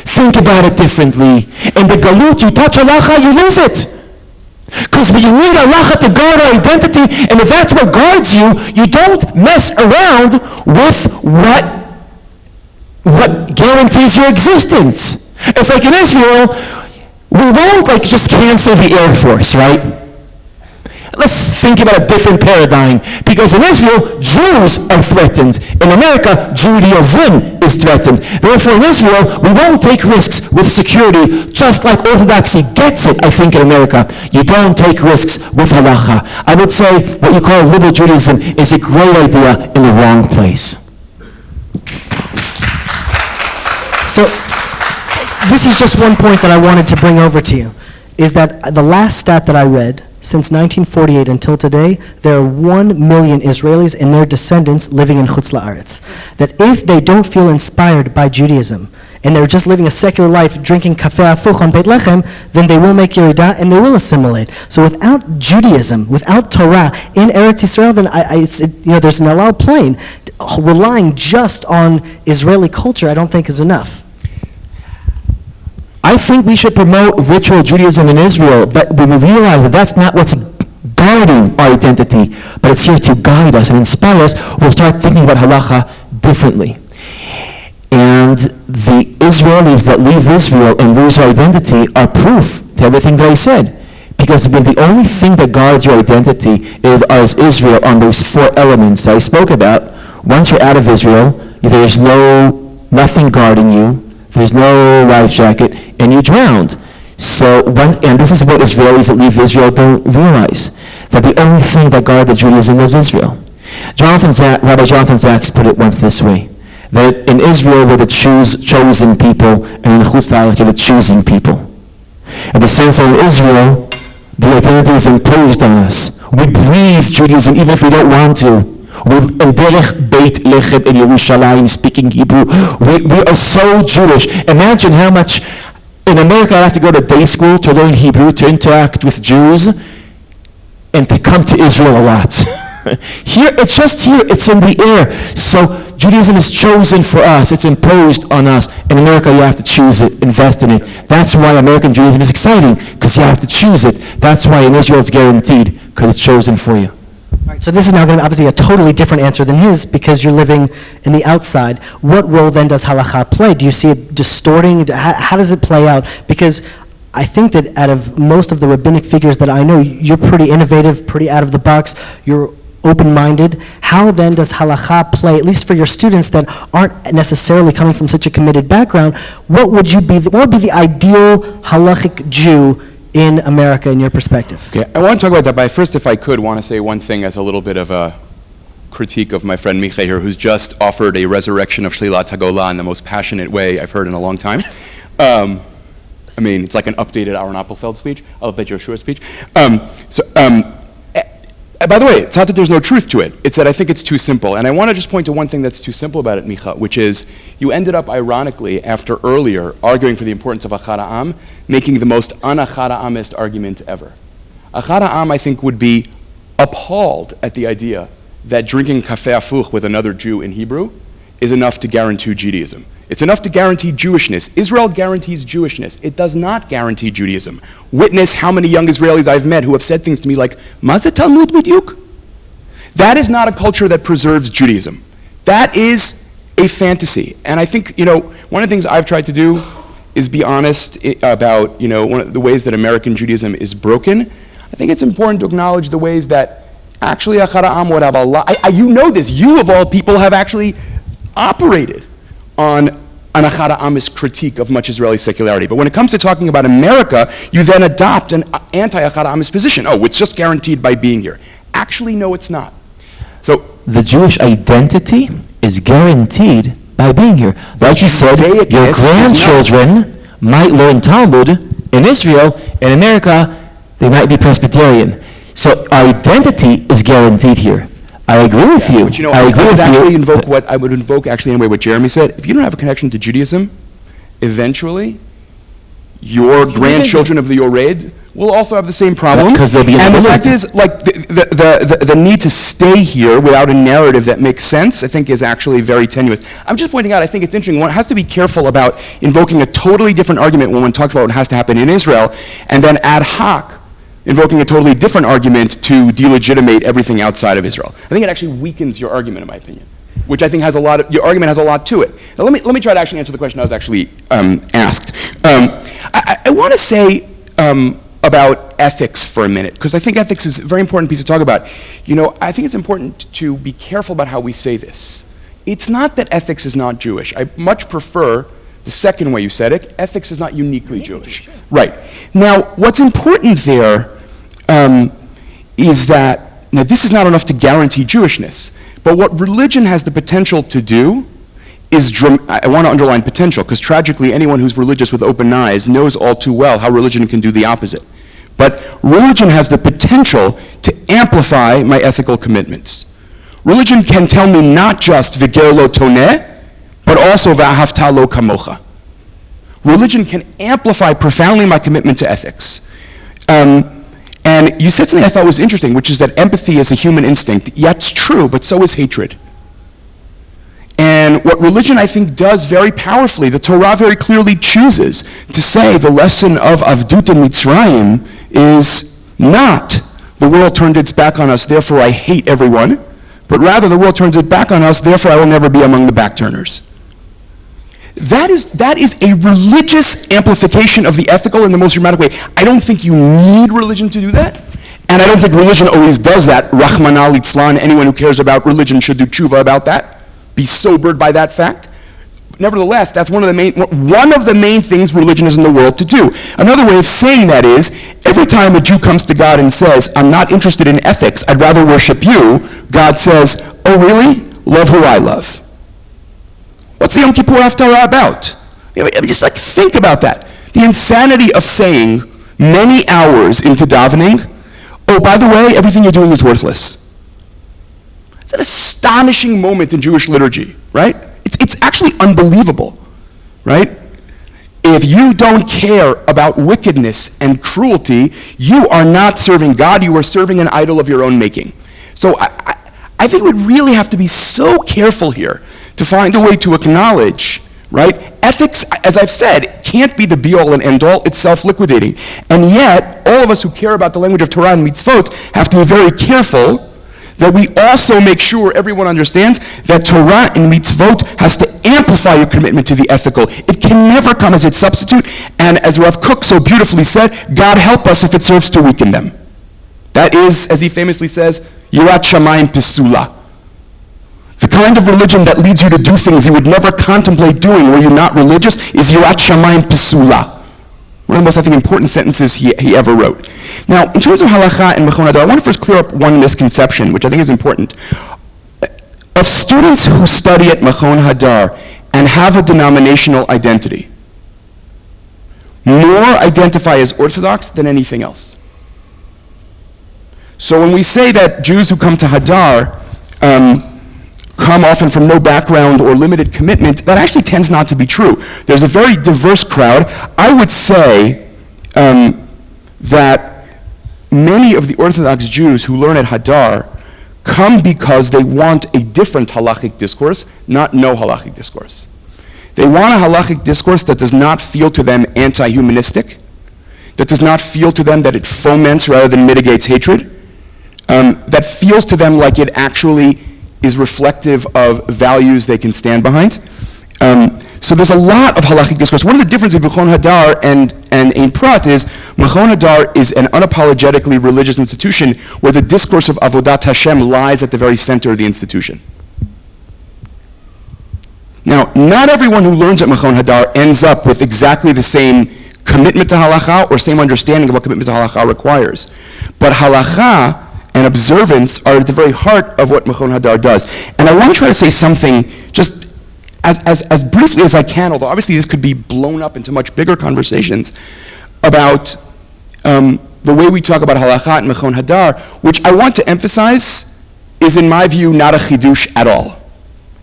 think about it differently. In the galut, you touch halakha, you lose it. Because you need halakha to guard our identity, and if that's what guards you, you don't mess around with what guarantees your existence. It's like in Israel, we won't just cancel the Air Force, right? Let's think about a different paradigm. Because in Israel, Jews are threatened. In America, Judaism is threatened. Therefore, in Israel, we won't take risks with security, just like Orthodoxy gets it, I think, in America. You don't take risks with halakha. I would say what you call liberal Judaism is a great idea in the wrong place. So, this is just one point that I wanted to bring over to you, is that the last stat that I read, since 1948 until today, there are 1 million Israelis and their descendants living in Chutz La'aretz. That if they don't feel inspired by Judaism, and they're just living a secular life, drinking Kafe Hafuch on Beit Lechem, then they will make Yerida and they will assimilate. So without Judaism, without Torah in Eretz Israel, then there's an allowed plain. Relying just on Israeli culture, I don't think is enough. I think we should promote ritual Judaism in Israel, but when we realize that that's not what's guarding our identity, but it's here to guide us and inspire us, we'll start thinking about halakha differently. And the Israelis that leave Israel and lose their identity are proof to everything that I said. Because when the only thing that guards your identity is Israel on those 4 elements that I spoke about, once you're out of Israel, there's nothing guarding you. There's no life jacket, and you drowned. And this is what Israelis that leave Israel don't realize, that the only thing that guarded Judaism was Israel. Rabbi Jonathan Zaks put it once this way, that in Israel we're the chosen people, and in Chutz La'aretz you're the choosing people. In the sense that in Israel, The identity is imposed on us. We breathe Judaism even if we don't want to. In Derech Beit Lechem in Yerushalayim, speaking Hebrew, we are so Jewish. Imagine how much, in America I have to go to day school to learn Hebrew, to interact with Jews, and to come to Israel a lot. Here, it's just here, it's in the air. So Judaism is chosen for us, it's imposed on us. In America, you have to choose it, invest in it. That's why American Judaism is exciting, because you have to choose it. That's why in Israel it's guaranteed, because it's chosen for you. All right, so this is now going to be obviously a totally different answer than his, because you're living in the outside. What role then does halakha play? Do you see it distorting? How does it play out? Because I think that out of most of the rabbinic figures that I know, you're pretty innovative, pretty out of the box, you're open-minded. How then does halakha play, at least for your students that aren't necessarily coming from such a committed background? What would be the ideal halachic Jew in America, in your perspective? Okay, I want to talk about that, but first, if I could, want to say one thing as a little bit of a critique of my friend Micha here, who's just offered a resurrection of Shlilat HaGolah in the most passionate way I've heard in a long time. I mean, it's like an updated Aaron Appelfeld speech, Albet Yoshua speech. By the way, it's not that there's no truth to it. It's that I think it's too simple. And I want to just point to one thing that's too simple about it, Micha, which is you ended up, ironically, after earlier arguing for the importance of Achad Ha'am, making the most un-Achad Ha'amist argument ever. Achad Ha'am, I think, would be appalled at the idea that drinking kafeh afuch with another Jew in Hebrew is enough to guarantee Judaism. It's enough to guarantee Jewishness. Israel guarantees Jewishness. It does not guarantee Judaism. Witness how many young Israelis I've met who have said things to me like, "Ma ze Talmud b'diuk?" That is not a culture that preserves Judaism. That is a fantasy. And I think, one of the things I've tried to do is be honest about, one of the ways that American Judaism is broken. I think it's important to acknowledge the ways that actually Achad Ha'am would have a lot. You know this. You, of all people, have actually operated on an Achad Ha'amist critique of much Israeli secularity. But when it comes to talking about America, you then adopt an anti-Achad Ha'amist position. Oh, it's just guaranteed by being here. Actually, no, it's not. So the Jewish identity is guaranteed by being here. Like you said, your grandchildren might learn Talmud in Israel. In America, they might be Presbyterian. So our identity is guaranteed here. I agree with you. But I would invoke actually anyway what Jeremy said. If you don't have a connection to Judaism, eventually your grandchildren of the Yored will also have the same problem. Because they'll be and the fact is, like the need to stay here without a narrative that makes sense, I think is actually very tenuous. I'm just pointing out, I think it's interesting. One has to be careful about invoking a totally different argument when one talks about what has to happen in Israel, and then ad hoc invoking a totally different argument to delegitimate everything outside of Israel. I think it actually weakens your argument, in my opinion, which I think your argument has a lot to it. Now let me try to actually answer the question I was actually asked. I want to say about ethics for a minute, because I think ethics is a very important piece to talk about. I think it's important to be careful about how we say this. It's not that ethics is not Jewish. I much prefer the second way you said it. Ethics is not uniquely Jewish. Sure. Right. Now, what's important there is that, now this is not enough to guarantee Jewishness, but what religion has the potential to do is, I want to underline potential, because tragically anyone who's religious with open eyes knows all too well how religion can do the opposite. But religion has the potential to amplify my ethical commitments. Religion can tell me not just v'ger lo toneh, but also v'ahavta lo kamocha. Religion can amplify profoundly my commitment to ethics. And you said something I thought was interesting, which is that empathy is a human instinct. Yeah, it's true, but so is hatred. And what religion, I think, does very powerfully, the Torah very clearly chooses to say the lesson of Avdut and Mitzrayim is not the world turned its back on us, therefore I hate everyone, but rather the world turns its back on us, therefore I will never be among the backturners. That is a religious amplification of the ethical in the most dramatic way. I don't think you need religion to do that. And I don't think religion always does that. Rahmana litzlan, anyone who cares about religion should do tshuva about that. Be sobered by that fact. Nevertheless, that's one of the main things religion is in the world to do. Another way of saying that is, every time a Jew comes to God and says, I'm not interested in ethics, I'd rather worship you, God says, oh really? Love who I love. What's the Yom Kippur Haftarah about? Just think about that. The insanity of saying many hours into davening, oh, by the way, everything you're doing is worthless. It's an astonishing moment in Jewish liturgy, right? It's actually unbelievable, right? If you don't care about wickedness and cruelty, you are not serving God, you are serving an idol of your own making. So I think we really have to be so careful here to find a way to acknowledge, right? Ethics, as I've said, can't be the be-all and end-all, it's self-liquidating. And yet, all of us who care about the language of Torah and mitzvot have to be very careful that we also make sure everyone understands that Torah and mitzvot has to amplify your commitment to the ethical. It can never come as its substitute, and as Rav Kook so beautifully said, God help us if it serves to weaken them. That is, as he famously says, Yirat Shamayim Pisula. The kind of religion that leads you to do things you would never contemplate doing were you not religious is Yirat Shamayim Pisula. One of the most, I think, important sentences he ever wrote. Now, in terms of halakha and Mechon Hadar, I want to first clear up one misconception, which I think is important. Of students who study at Mechon Hadar and have a denominational identity, more identify as Orthodox than anything else. So when we say that Jews who come to Hadar come often from no background or limited commitment, that actually tends not to be true. There's a very diverse crowd. I would say that many of the Orthodox Jews who learn at Hadar come because they want a different halachic discourse, not no halachic discourse. They want a halachic discourse that does not feel to them anti-humanistic, that does not feel to them that it foments rather than mitigates hatred, that feels to them like it actually is reflective of values they can stand behind. So there's a lot of halachic discourse. One of the differences between Mechon Hadar and Ein Prat is Mechon Hadar is an unapologetically religious institution where the discourse of Avodat Hashem lies at the very center of the institution. Now, not everyone who learns at Mechon Hadar ends up with exactly the same commitment to halakha or same understanding of what commitment to halakha requires. But halakha and observance are at the very heart of what Mechon Hadar does. And I want to try to say something just as briefly as I can, although obviously this could be blown up into much bigger conversations, about the way we talk about halakha and Mechon Hadar, which I want to emphasize is, in my view, not a chidush at all.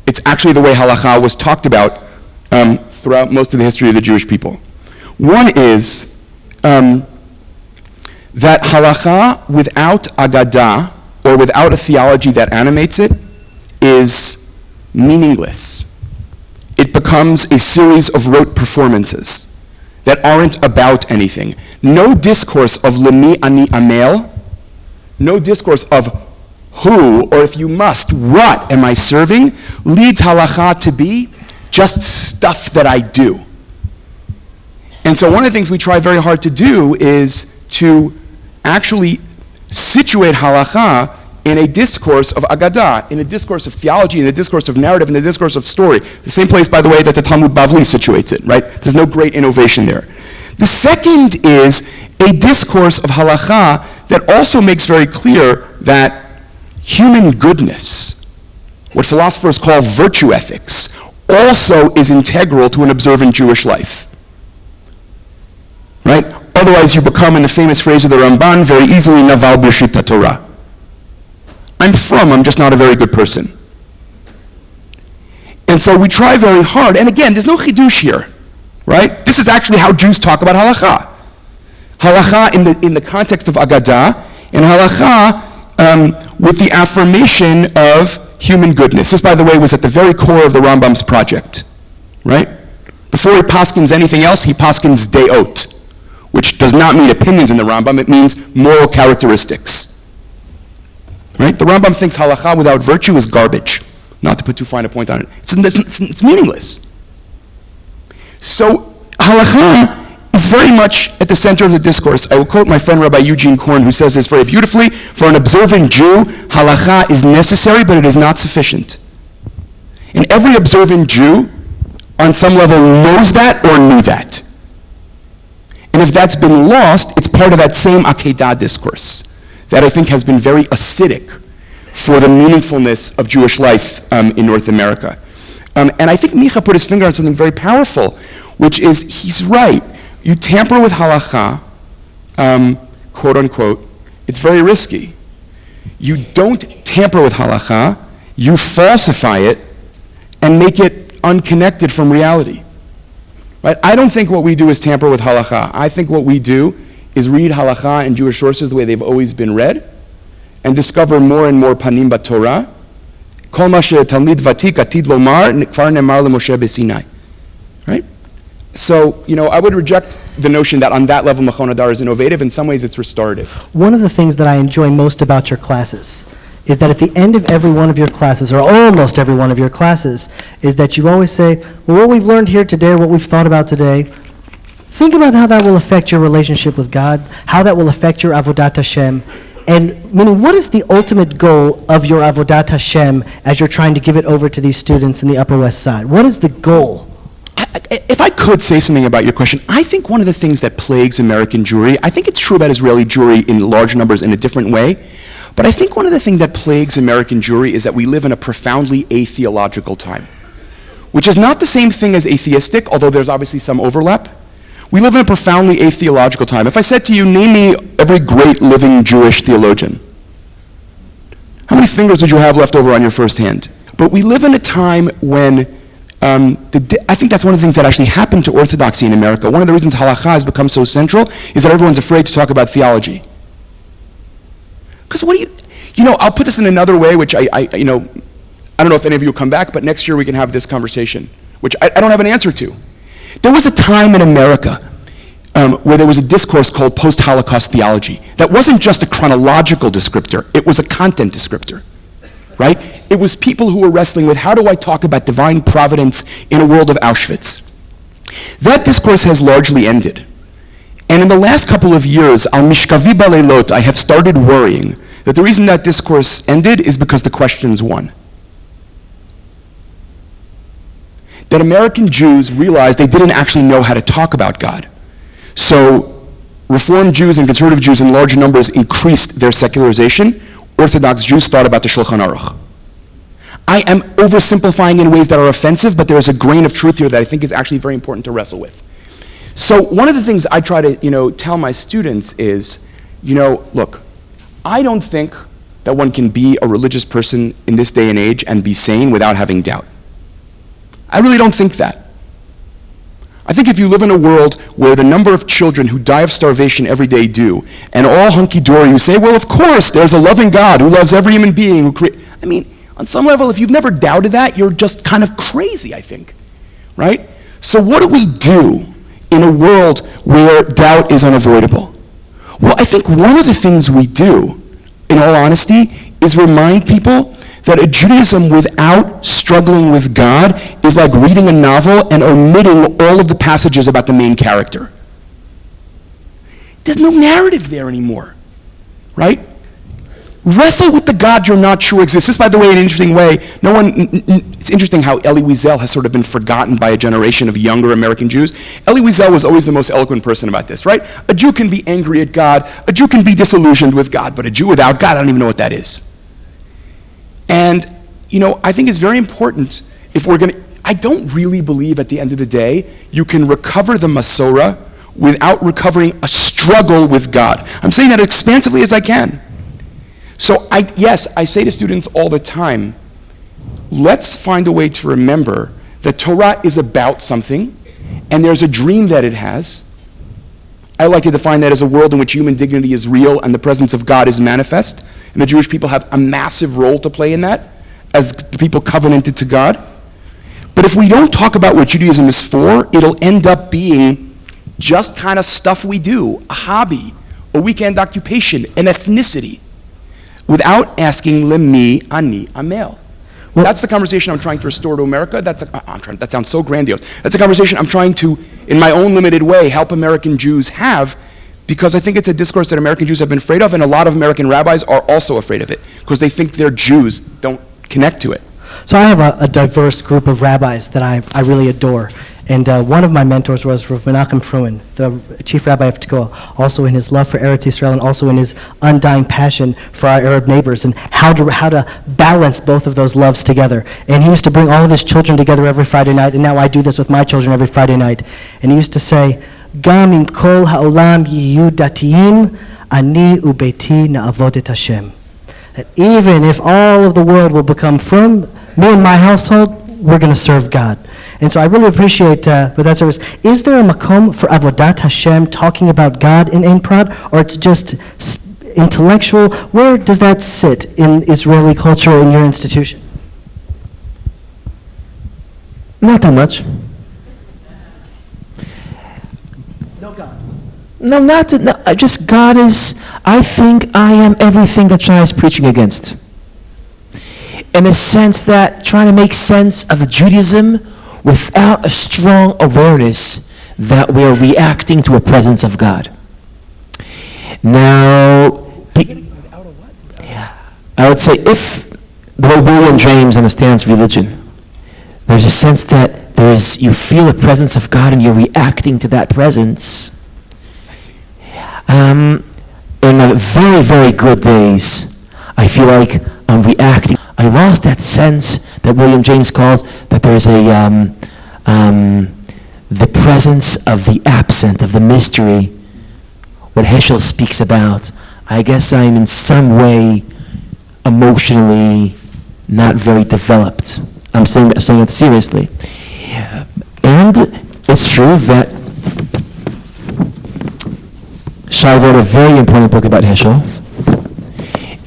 It's actually the way halakha was talked about throughout most of the history of the Jewish people. One is that halakha without agadah, or without a theology that animates it, is meaningless. It becomes a series of rote performances that aren't about anything. No discourse of lemi ani amel, no discourse of who, or if you must, what am I serving, leads halakha to be just stuff that I do. And so one of the things we try very hard to do is to actually situate halakha in a discourse of agadah, in a discourse of theology, in a discourse of narrative, in a discourse of story. The same place, by the way, that the Talmud Bavli situates it, right? There's no great innovation there. The second is a discourse of halakha that also makes very clear that human goodness, what philosophers call virtue ethics, also is integral to an observant Jewish life, right? Otherwise you become, in the famous phrase of the Ramban, very easily naval b'shita Torah. I'm just not a very good person. And so we try very hard, and again, there's no chidush here, right? This is actually how Jews talk about halakha. Halakha in the context of agadah, and halakha with the affirmation of human goodness. This, by the way, was at the very core of the Rambam's project, right? Before he paskins anything else, he paskins deot, which does not mean opinions in the Rambam, it means moral characteristics. Right? The Rambam thinks halakha without virtue is garbage. Not to put too fine a point on it. It's meaningless. So halakha is very much at the center of the discourse. I will quote my friend Rabbi Eugene Korn, who says this very beautifully: for an observant Jew, halakha is necessary, but it is not sufficient. And every observant Jew, on some level, knows that or knew that. And if that's been lost, it's part of that same akedah discourse that I think has been very acidic for the meaningfulness of Jewish life in North America. And I think Micha put his finger on something very powerful, which is, he's right. You tamper with halakha, quote unquote, it's very risky. You don't tamper with halakha, you falsify it and make it unconnected from reality. Right? I don't think what we do is tamper with halakha. I think what we do is read halakha and Jewish sources the way they've always been read and discover more and more panim b'Torah. Kol ma she'talmid vatik atid lomar kvar nemar leMoshe b'Sinai. Right? So, I would reject the notion that on that level Machon Hadar is innovative. In some ways, it's restorative. One of the things that I enjoy most about your classes is that at the end of every one of your classes, or almost every one of your classes, is that you always say, well, what we've learned here today, or what we've thought about today, think about how that will affect your relationship with God, how that will affect your Avodat Hashem, and meaning, what is the ultimate goal of your Avodat Hashem as you're trying to give it over to these students in the Upper West Side? What is the goal? If I could say something about your question, I think one of the things that plagues American Jewry, I think it's true about Israeli Jewry in large numbers in a different way, but I think one of the things that plagues American Jewry is that we live in a profoundly atheological time, which is not the same thing as atheistic, although there's obviously some overlap. We live in a profoundly atheological time. If I said to you, name me every great living Jewish theologian, how many fingers would you have left over on your first hand? But we live in a time when I think that's one of the things that actually happened to Orthodoxy in America. One of the reasons Halakha has become so central is that everyone's afraid to talk about theology. Because I'll put this in another way, which I don't know if any of you will come back, but next year we can have this conversation, which I don't have an answer to. There was a time in America where there was a discourse called post-Holocaust theology that wasn't just a chronological descriptor, it was a content descriptor. Right? It was people who were wrestling with, how do I talk about divine providence in a world of Auschwitz? That discourse has largely ended. And in the last couple of years, al mishkavi baleilot, I have started worrying that the reason that discourse ended is because the questions won. That American Jews realized they didn't actually know how to talk about God. So Reformed Jews and conservative Jews in large numbers increased their secularization. Orthodox Jews thought about the Shulchan Aruch. I am oversimplifying in ways that are offensive, but there is a grain of truth here that I think is actually very important to wrestle with. So one of the things I try to tell my students is, look, I don't think that one can be a religious person in this day and age and be sane without having doubt. I really don't think that. I think if you live in a world where the number of children who die of starvation every day do, and all hunky-dory, you say, well, of course, there's a loving God who loves every human being. On some level, if you've never doubted that, you're just kind of crazy, I think, right? So what do we do in a world where doubt is unavoidable? Well, I think one of the things we do, in all honesty, is remind people that a Judaism without struggling with God is like reading a novel and omitting all of the passages about the main character. There's no narrative there anymore, right? Wrestle with the God you're not sure exists. This, by the way, in an interesting way, it's interesting how Elie Wiesel has sort of been forgotten by a generation of younger American Jews. Elie Wiesel was always the most eloquent person about this, right? A Jew can be angry at God, a Jew can be disillusioned with God, but a Jew without God, I don't even know what that is. And, I think it's very important if we're I don't really believe at the end of the day you can recover the Masorah without recovering a struggle with God. I'm saying that as expansively as I can. So I say to students all the time, let's find a way to remember that Torah is about something, and there's a dream that it has. I like to define that as a world in which human dignity is real and the presence of God is manifest, and the Jewish people have a massive role to play in that as the people covenanted to God. But if we don't talk about what Judaism is for, it'll end up being just kind of stuff we do, a hobby, a weekend occupation, an ethnicity, without asking Lemi Ani Amel. That's the conversation I'm trying to restore to America. That sounds so grandiose. That's a conversation I'm trying to, in my own limited way, help American Jews have, because I think it's a discourse that American Jews have been afraid of, and a lot of American rabbis are also afraid of it, because they think their Jews don't connect to it. So I have a diverse group of rabbis that I really adore. And one of my mentors was Rav Menachem Fruin, the chief rabbi of Tekoa, also in his love for Eretz Yisrael and also in his undying passion for our Arab neighbors and how to balance both of those loves together. And he used to bring all of his children together every Friday night, and now I do this with my children every Friday night. And he used to say, גם אם כל העולם יהיו דתיים, אני וביתי נעבוד את השם. That even if all of the world will become firm, me and my household, we're going to serve God. And so I really appreciate with that service. Is there a makom for Avodat Hashem, talking about God in Ein Prat, or it's just intellectual? Where does that sit in Israeli culture in your institution? Not too much. No God. Just God is, I think I am everything that Shai is preaching against. In a sense that trying to make sense of Judaism without a strong awareness that we are reacting to a presence of God. Now, I would say if the way William James understands religion, there's a sense that you feel the presence of God and you're reacting to that presence. In the very, very good days, I feel like I'm reacting. I lost that sense that William James calls that there's the presence of the absent, of the mystery, what Heschel speaks about. I guess I'm in some way emotionally not very developed. I'm saying it seriously. And it's true that Shai wrote a very important book about Heschel.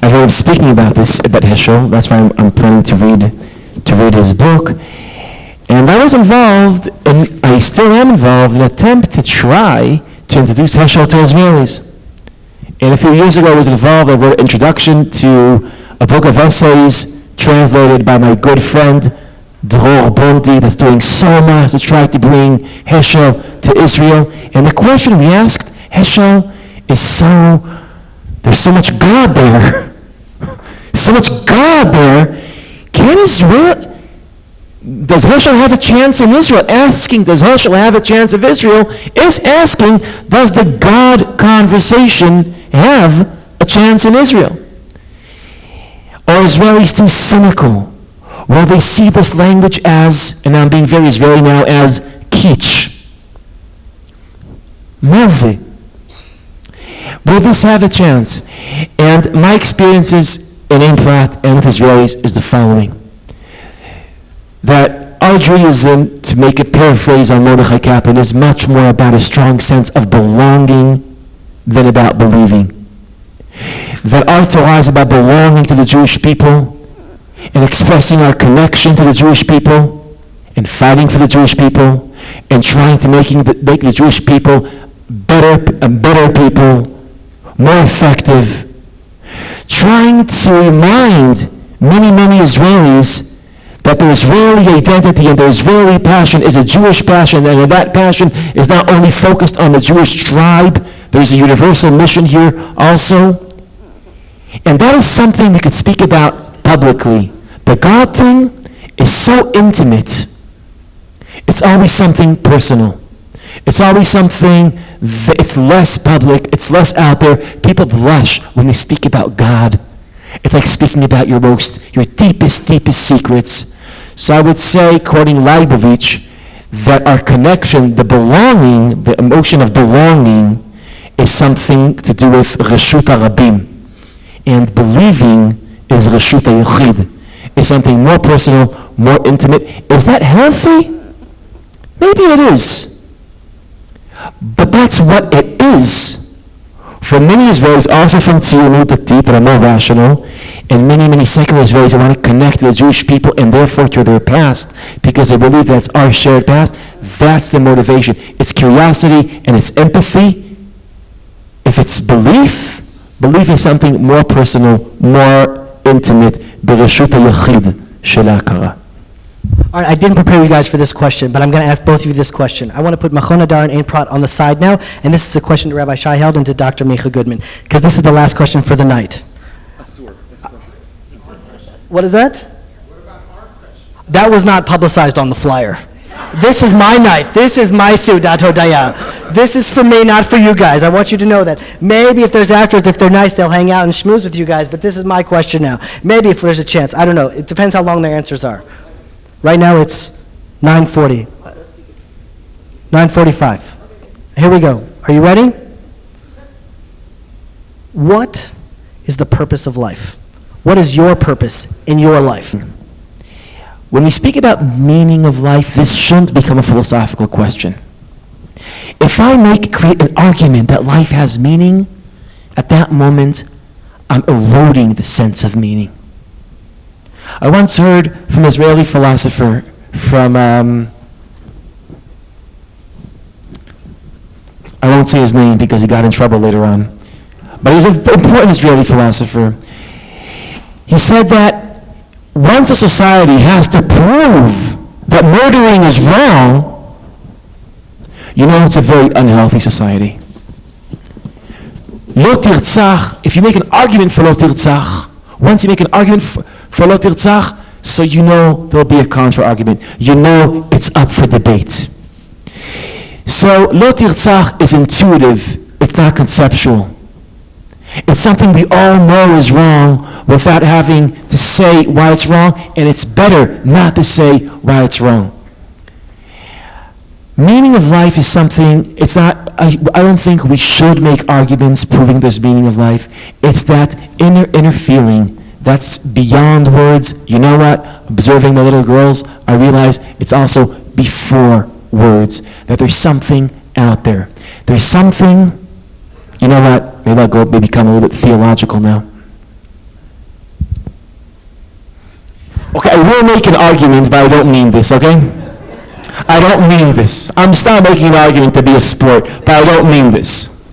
I heard him speaking about Heschel. That's why I'm planning to read his book. And I was involved, and I still am involved, in an attempt to try to introduce Heschel to Israelis. And a few years ago I was involved. I wrote an introduction to a book of essays translated by my good friend Dror Bondi, that's doing so much to try to bring Heschel to Israel. And the question we asked Heschel is there's so much God there. So much God there. Does Heschel have a chance in Israel? Asking, does Heschel have a chance of Israel, is asking, does the God conversation have a chance in Israel? Are Israelis too cynical? Will they see this language as, and I'm being very Israeli now, as kitsch? Maze. Will this have a chance? And my experiences in Ein Prat and with Israelis is the following. That our Judaism, to make a paraphrase on Mordechai Kaplan, is much more about a strong sense of belonging than about believing. That our Torah is about belonging to the Jewish people and expressing our connection to the Jewish people and fighting for the Jewish people and trying to make the Jewish people better people, more effective. Trying to remind many, many Israelis that the Israeli identity and the Israeli passion is a Jewish passion, and that passion is not only focused on the Jewish tribe, there's a universal mission here also. And that is something we could speak about publicly. The God thing is so intimate. It's always something personal. It's always something it's less public, it's less out there. People blush when they speak about God. It's like speaking about your deepest secrets. So I would say, quoting Leibovich, that our connection, the belonging, the emotion of belonging, is something to do with Reshut HaRabim. And believing is Reshut HaYachid. Is something more personal, more intimate. Is that healthy? Maybe it is. But that's what it is. For many Israelis, also from Tzionut Datit, that are more rational, and many, many secular Israelis that want to connect to the Jewish people and therefore to their past, because they believe that's our shared past, that's the motivation. It's curiosity and it's empathy. If it's belief is something more personal, more intimate, Bereshut HaYachid Shel HaHakara. All right, I didn't prepare you guys for this question, but I'm going to ask both of you this question. I want to put Machon Hadar and Ein Prat on the side now, and this is a question to Rabbi Shai Held and to Dr. Micha Goodman, because this is the last question for the night. What is that? What about our question? That was not publicized on the flyer. This is my night. This is my Seudat Hodaya. This is for me, not for you guys. I want you to know that. Maybe if there's afterwards, if they're nice, they'll hang out and schmooze with you guys, but this is my question now. Maybe if there's a chance. I don't know. It depends how long their answers are. Right now it's 9:40. 9:45. Here we go. Are you ready? What is the purpose of life? What is your purpose in your life? When we speak about meaning of life, this shouldn't become a philosophical question. If I create an argument that life has meaning, at that moment, I'm eroding the sense of meaning. I once heard from an Israeli philosopher I won't say his name because he got in trouble later on, but he's an important Israeli philosopher. He said that once a society has to prove that murdering is wrong, you know it's a very unhealthy society. Lo tirtzach, if you make an argument for lo tirtzach, once you make an argument for lo tirtzach, so you know there'll be a counter-argument. You know it's up for debate. So lo tirtzach is intuitive, it's not conceptual. It's something we all know is wrong without having to say why it's wrong, and it's better not to say why it's wrong. Meaning of life is something, it's not, I don't think we should make arguments proving there's meaning of life. It's that inner feeling that's beyond words. You know what? Observing my little girls, I realize it's also before words, that there's something out there. There's something, you know what? Maybe I'll become a little bit theological now. Okay, I will make an argument, but I don't mean this, okay? I don't mean this. I'm still making an argument to be a sport, but I don't mean this.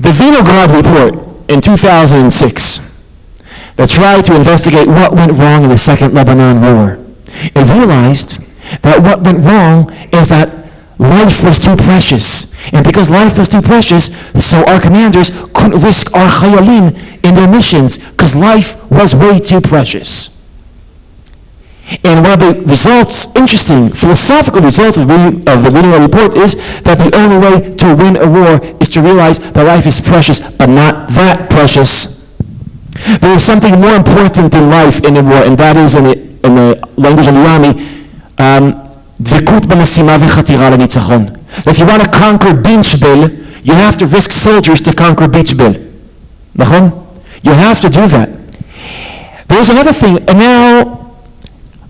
The Vinograd report in 2006 that tried to investigate what went wrong in the Second Lebanon War, it realized that what went wrong is that life was too precious. And because life was too precious, so our commanders couldn't risk our chayalim in their missions because life was way too precious. And one of the results, interesting philosophical results of the Vinograd report is that the only way to win a war is to realize that life is precious, but not that precious. There is something more important in life in a war, and that is in the language of the army, dvekut b'mesima v'chatira l'nitzachon. If you want to conquer Binchbil, you have to risk soldiers to conquer Binchbil. You have to do that. There's another thing, and now,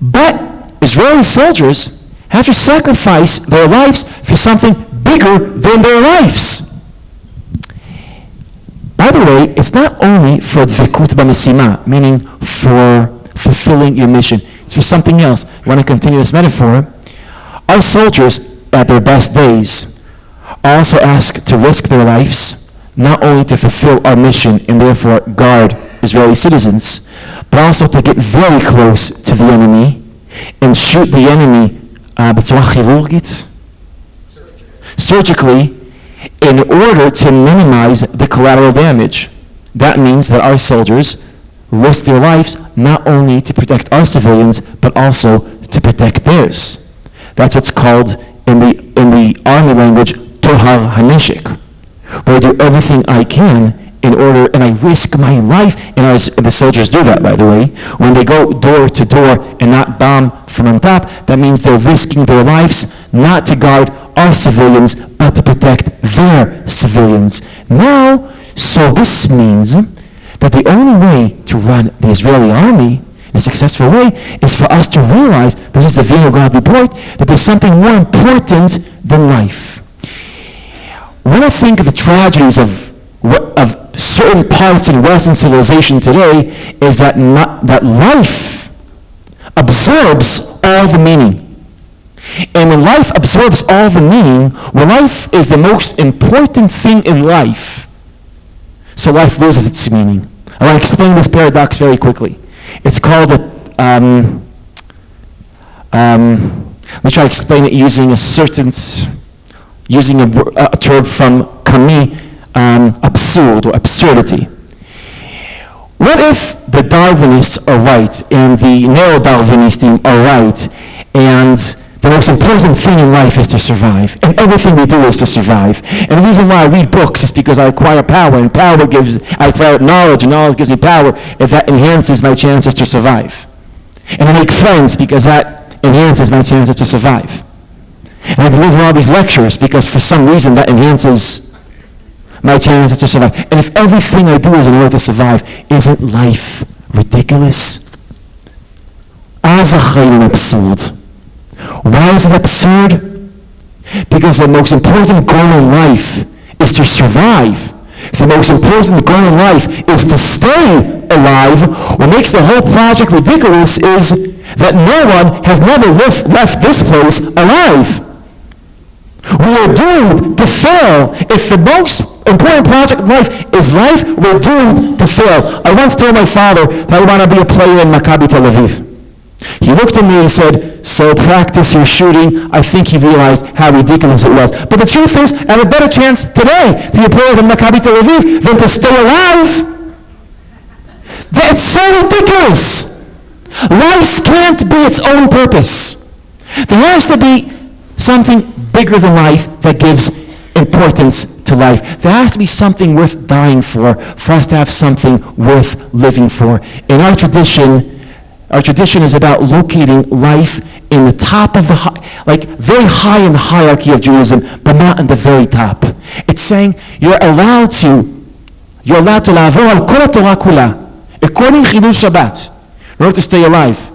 but Israeli soldiers have to sacrifice their lives for something bigger than their lives. By the way, it's not only for dvekut b'mesima, meaning for fulfilling your mission. It's for something else. I want to continue this metaphor. Our soldiers, at their best days, are also asked to risk their lives, not only to fulfill our mission and therefore guard Israeli citizens, but also to get very close to the enemy and shoot the enemy b'tzorah chirurgit, surgically, in order to minimize the collateral damage. That means that our soldiers risk their lives not only to protect our civilians, but also to protect theirs. That's what's called in the army language, tohar haneshek, where I do everything I can in order, and I risk my life, and the soldiers do that, by the way. When they go door to door and not bomb from on top, that means they're risking their lives not to guard our civilians, but to protect their civilians. Now, so this means that the only way to run the Israeli army in a successful way is for us to realize, this is the Vinograd report, that there's something more important than life. When I think of the tragedies of certain parts in Western civilization today, is that life absorbs all the meaning. And when life absorbs all the meaning, when life is the most important thing in life, so life loses its meaning. I want to explain this paradox very quickly. It's called let me try to explain it using a term from Camus, absurd or absurdity. What if the Darwinists are right and the neo-Darwinism are right, and the most important thing in life is to survive, and everything we do is to survive? And the reason why I read books is because I acquire power, and I acquire knowledge, and knowledge gives me power, and that enhances my chances to survive. And I make friends because that enhances my chances to survive. And I deliver all these lectures because for some reason that enhances my chances to survive. And if everything I do is in order to survive, isn't life ridiculous? As a chayim absurd. Why is it absurd? Because the most important goal in life is to survive. The most important goal in life is to stay alive. What makes the whole project ridiculous is that no one has never left this place alive. We are doomed to fail. If the most important project of life is life, we're doomed to fail. I once told my father that I want to be a player in Maccabi Tel Aviv. He looked at me and said, so practice your shooting. I think he realized how ridiculous it was. But the truth is, I have a better chance today to be a player in Maccabi Tel Aviv than to stay alive. That's so ridiculous. Life can't be its own purpose. There has to be something bigger than life that gives importance to life. There has to be something worth dying for us to have something worth living for. In our tradition is about locating life in the top of very high in the hierarchy of Judaism, but not in the very top. It's saying you're allowed to לעבור על כל התורה כולה, according חילול שבת, in order to stay alive.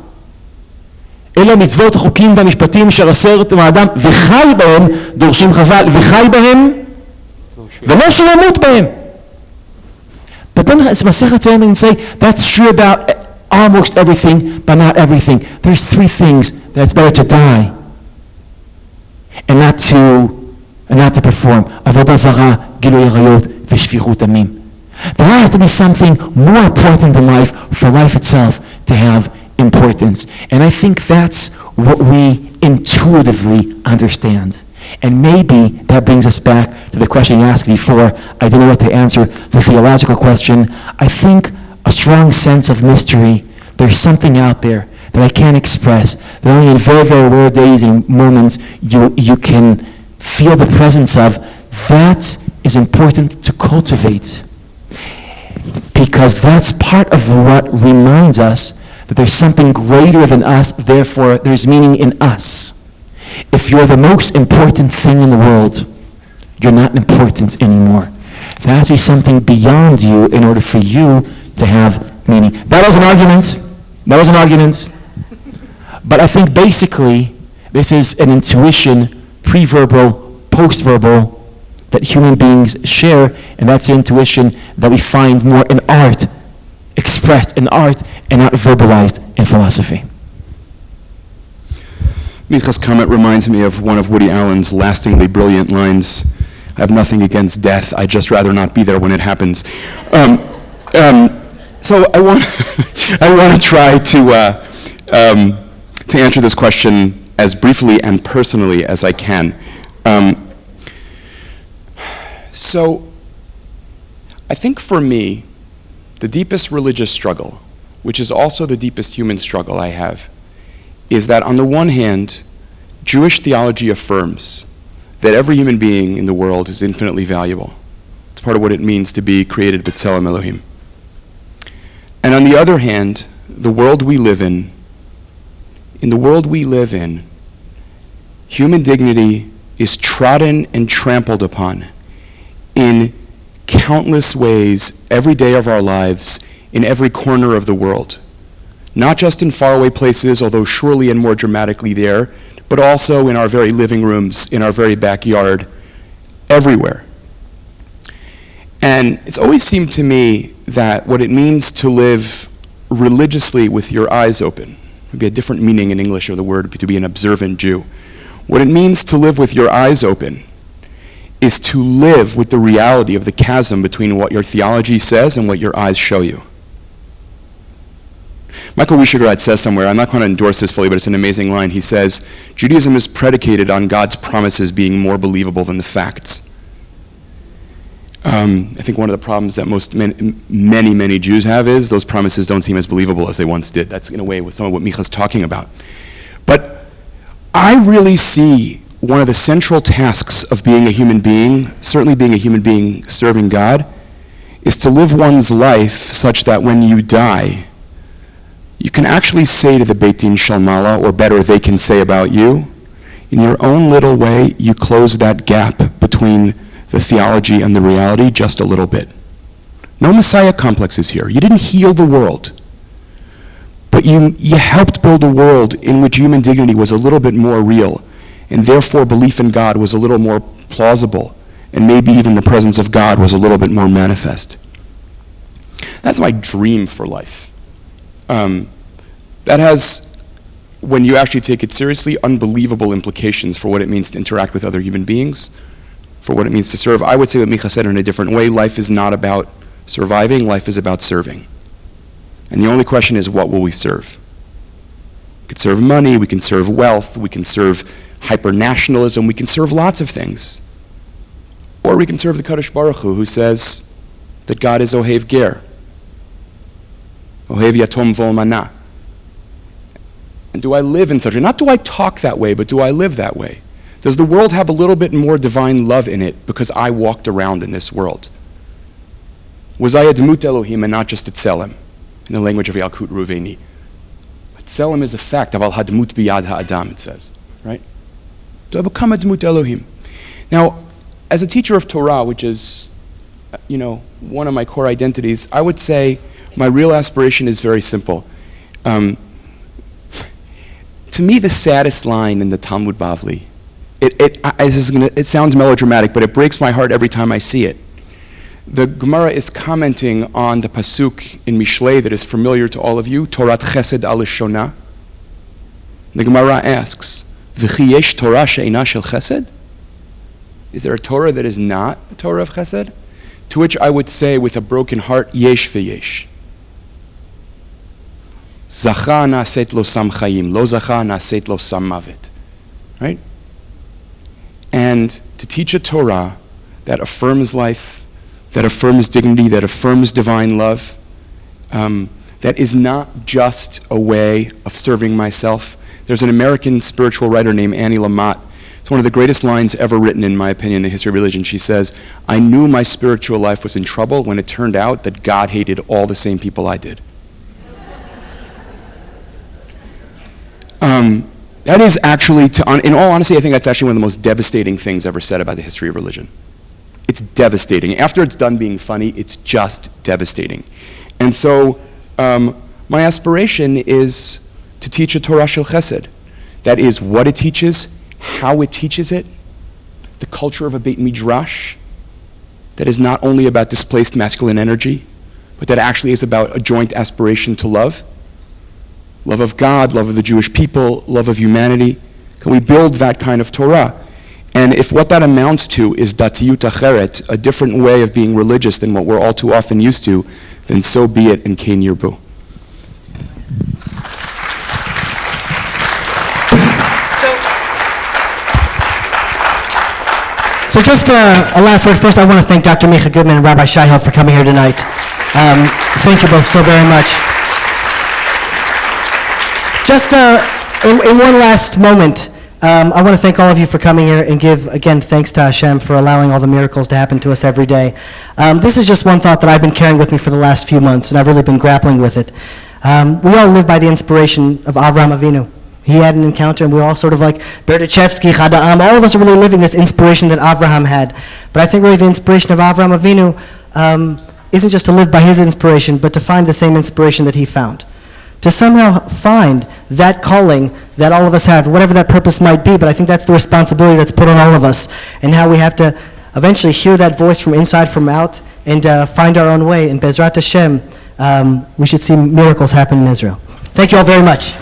אלה המצוות, החוקים והמשפטים אשר אסרת האדם וחי בהם, דורשים חז"ל, וחי בהם, ולא שימות בהם. But then Masechet Sanhedrin say that's true about almost everything, but not everything. There's three things that it's better to die and not to perform. Avodah zarah, gilui arayot, v'shfichut damim. There has to be something more important in life for life itself to have importance. And I think that's what we intuitively understand. And maybe that brings us back to the question you asked before. I didn't know what to answer, the theological question. I think a strong sense of mystery. There's something out there that I can't express, that only in very, very rare days and moments you can feel the presence of. That is important to cultivate, because that's part of what reminds us that there's something greater than us, therefore there's meaning in us. If you're the most important thing in the world, you're not important anymore. There has to be something beyond you in order for you to have meaning. That was an argument. But I think basically this is an intuition, pre-verbal, post-verbal, that human beings share, and that's the intuition that we find more in art, expressed in art, and not verbalized in philosophy. Micha's comment reminds me of one of Woody Allen's lastingly brilliant lines, I have nothing against death, I'd just rather not be there when it happens. So I want to try to answer this question as briefly and personally as I can. So I think for me, the deepest religious struggle, which is also the deepest human struggle I have, is that on the one hand, Jewish theology affirms that every human being in the world is infinitely valuable. It's part of what it means to be created b'tselem Elohim. And on the other hand, the world we live in, human dignity is trodden and trampled upon in countless ways every day of our lives, in every corner of the world. Not just in faraway places, although surely and more dramatically there, but also in our very living rooms, in our very backyard, everywhere. And it's always seemed to me that what it means to live religiously with your eyes open, would be a different meaning in English of the word to be an observant Jew. What it means to live with your eyes open is to live with the reality of the chasm between what your theology says and what your eyes show you. Michael Wishigrad says somewhere, I'm not going to endorse this fully, but it's an amazing line. He says, Judaism is predicated on God's promises being more believable than the facts. I think one of the problems that many Jews have is those promises don't seem as believable as they once did. That's in a way some of what Micha's talking about. But I really see one of the central tasks of being a human being, certainly being a human being serving God, is to live one's life such that when you die, you can actually say to the Beit Din Shel Mala, or better, they can say about you, in your own little way, you close that gap between the theology and the reality just a little bit. No Messiah complexes here. You didn't heal the world, but you helped build a world in which human dignity was a little bit more real, and therefore belief in God was a little more plausible, and maybe even the presence of God was a little bit more manifest. That's my dream for life. That has, when you actually take it seriously, unbelievable implications for what it means to interact with other human beings, for what it means to serve. I would say what Micha said in a different way. Life is not about surviving, life is about serving. And the only question is, what will we serve? We can serve money, we can serve wealth, we can serve hyper-nationalism, we can serve lots of things. Or we can serve the Kadosh Baruch Hu, who says that God is Ohev Ger, Ohev Yatom Volmana. And do I live in such a, not do I talk that way, but do I live that way? Does the world have a little bit more divine love in it because I walked around in this world? Was I a Demut Elohim and not just a Tselem, in the language of Yalkut Ruveni? But Tselem is a fact, Aval Hadmut Biyad Ha'adam, it says, right? Do I become a Demut Elohim? Now, as a teacher of Torah, which is, one of my core identities, I would say my real aspiration is very simple. To me, the saddest line in the Talmud Bavli, it sounds melodramatic, but it breaks my heart every time I see it. The Gemara is commenting on the pasuk in Mishlei that is familiar to all of you, Torat Chesed al Shona. The Gemara asks, V'chi yesh Torah she'eina shel Chesed? Is there a Torah that is not a Torah of Chesed? To which I would say with a broken heart, yesh v'yesh. Zacha na'aset lo sam chayim, lo zacha na'aset lo sam mavet. Right? And to teach a Torah that affirms life, that affirms dignity, that affirms divine love, that is not just a way of serving myself. There's an American spiritual writer named Annie Lamott. It's one of the greatest lines ever written, in my opinion, in the history of religion. She says, I knew my spiritual life was in trouble when it turned out that God hated all the same people I did. That is actually, in all honesty, I think that's actually one of the most devastating things ever said about the history of religion. It's devastating. After it's done being funny, it's just devastating. And so my aspiration is to teach a Torah shel Chesed. That is what it teaches, how it teaches it, the culture of a Beit Midrash that is not only about displaced masculine energy, but that actually is about a joint aspiration to love. Love of God, love of the Jewish people, love of humanity. Can we build that kind of Torah? And if what that amounts to is datiyut acheret, a different way of being religious than what we're all too often used to, then so be it, and Kain Yirbu. So just a last word. First, I want to thank Dr. Micha Goodman and Rabbi Shai for coming here tonight. Thank you both so very much. Just in one last moment, I want to thank all of you for coming here and give, again, thanks to Hashem for allowing all the miracles to happen to us every day. This is just one thought that I've been carrying with me for the last few months, and I've really been grappling with it. We all live by the inspiration of Avraham Avinu. He had an encounter, and we all sort of like Berdichevsky, Chada'am, all of us are really living this inspiration that Avraham had. But I think really the inspiration of Avraham Avinu isn't just to live by his inspiration, but to find the same inspiration that he found. To somehow find that calling that all of us have, whatever that purpose might be, but I think that's the responsibility that's put on all of us, and how we have to eventually hear that voice from inside, from out, and find our own way. And Bezrat Hashem, we should see miracles happen in Israel. Thank you all very much.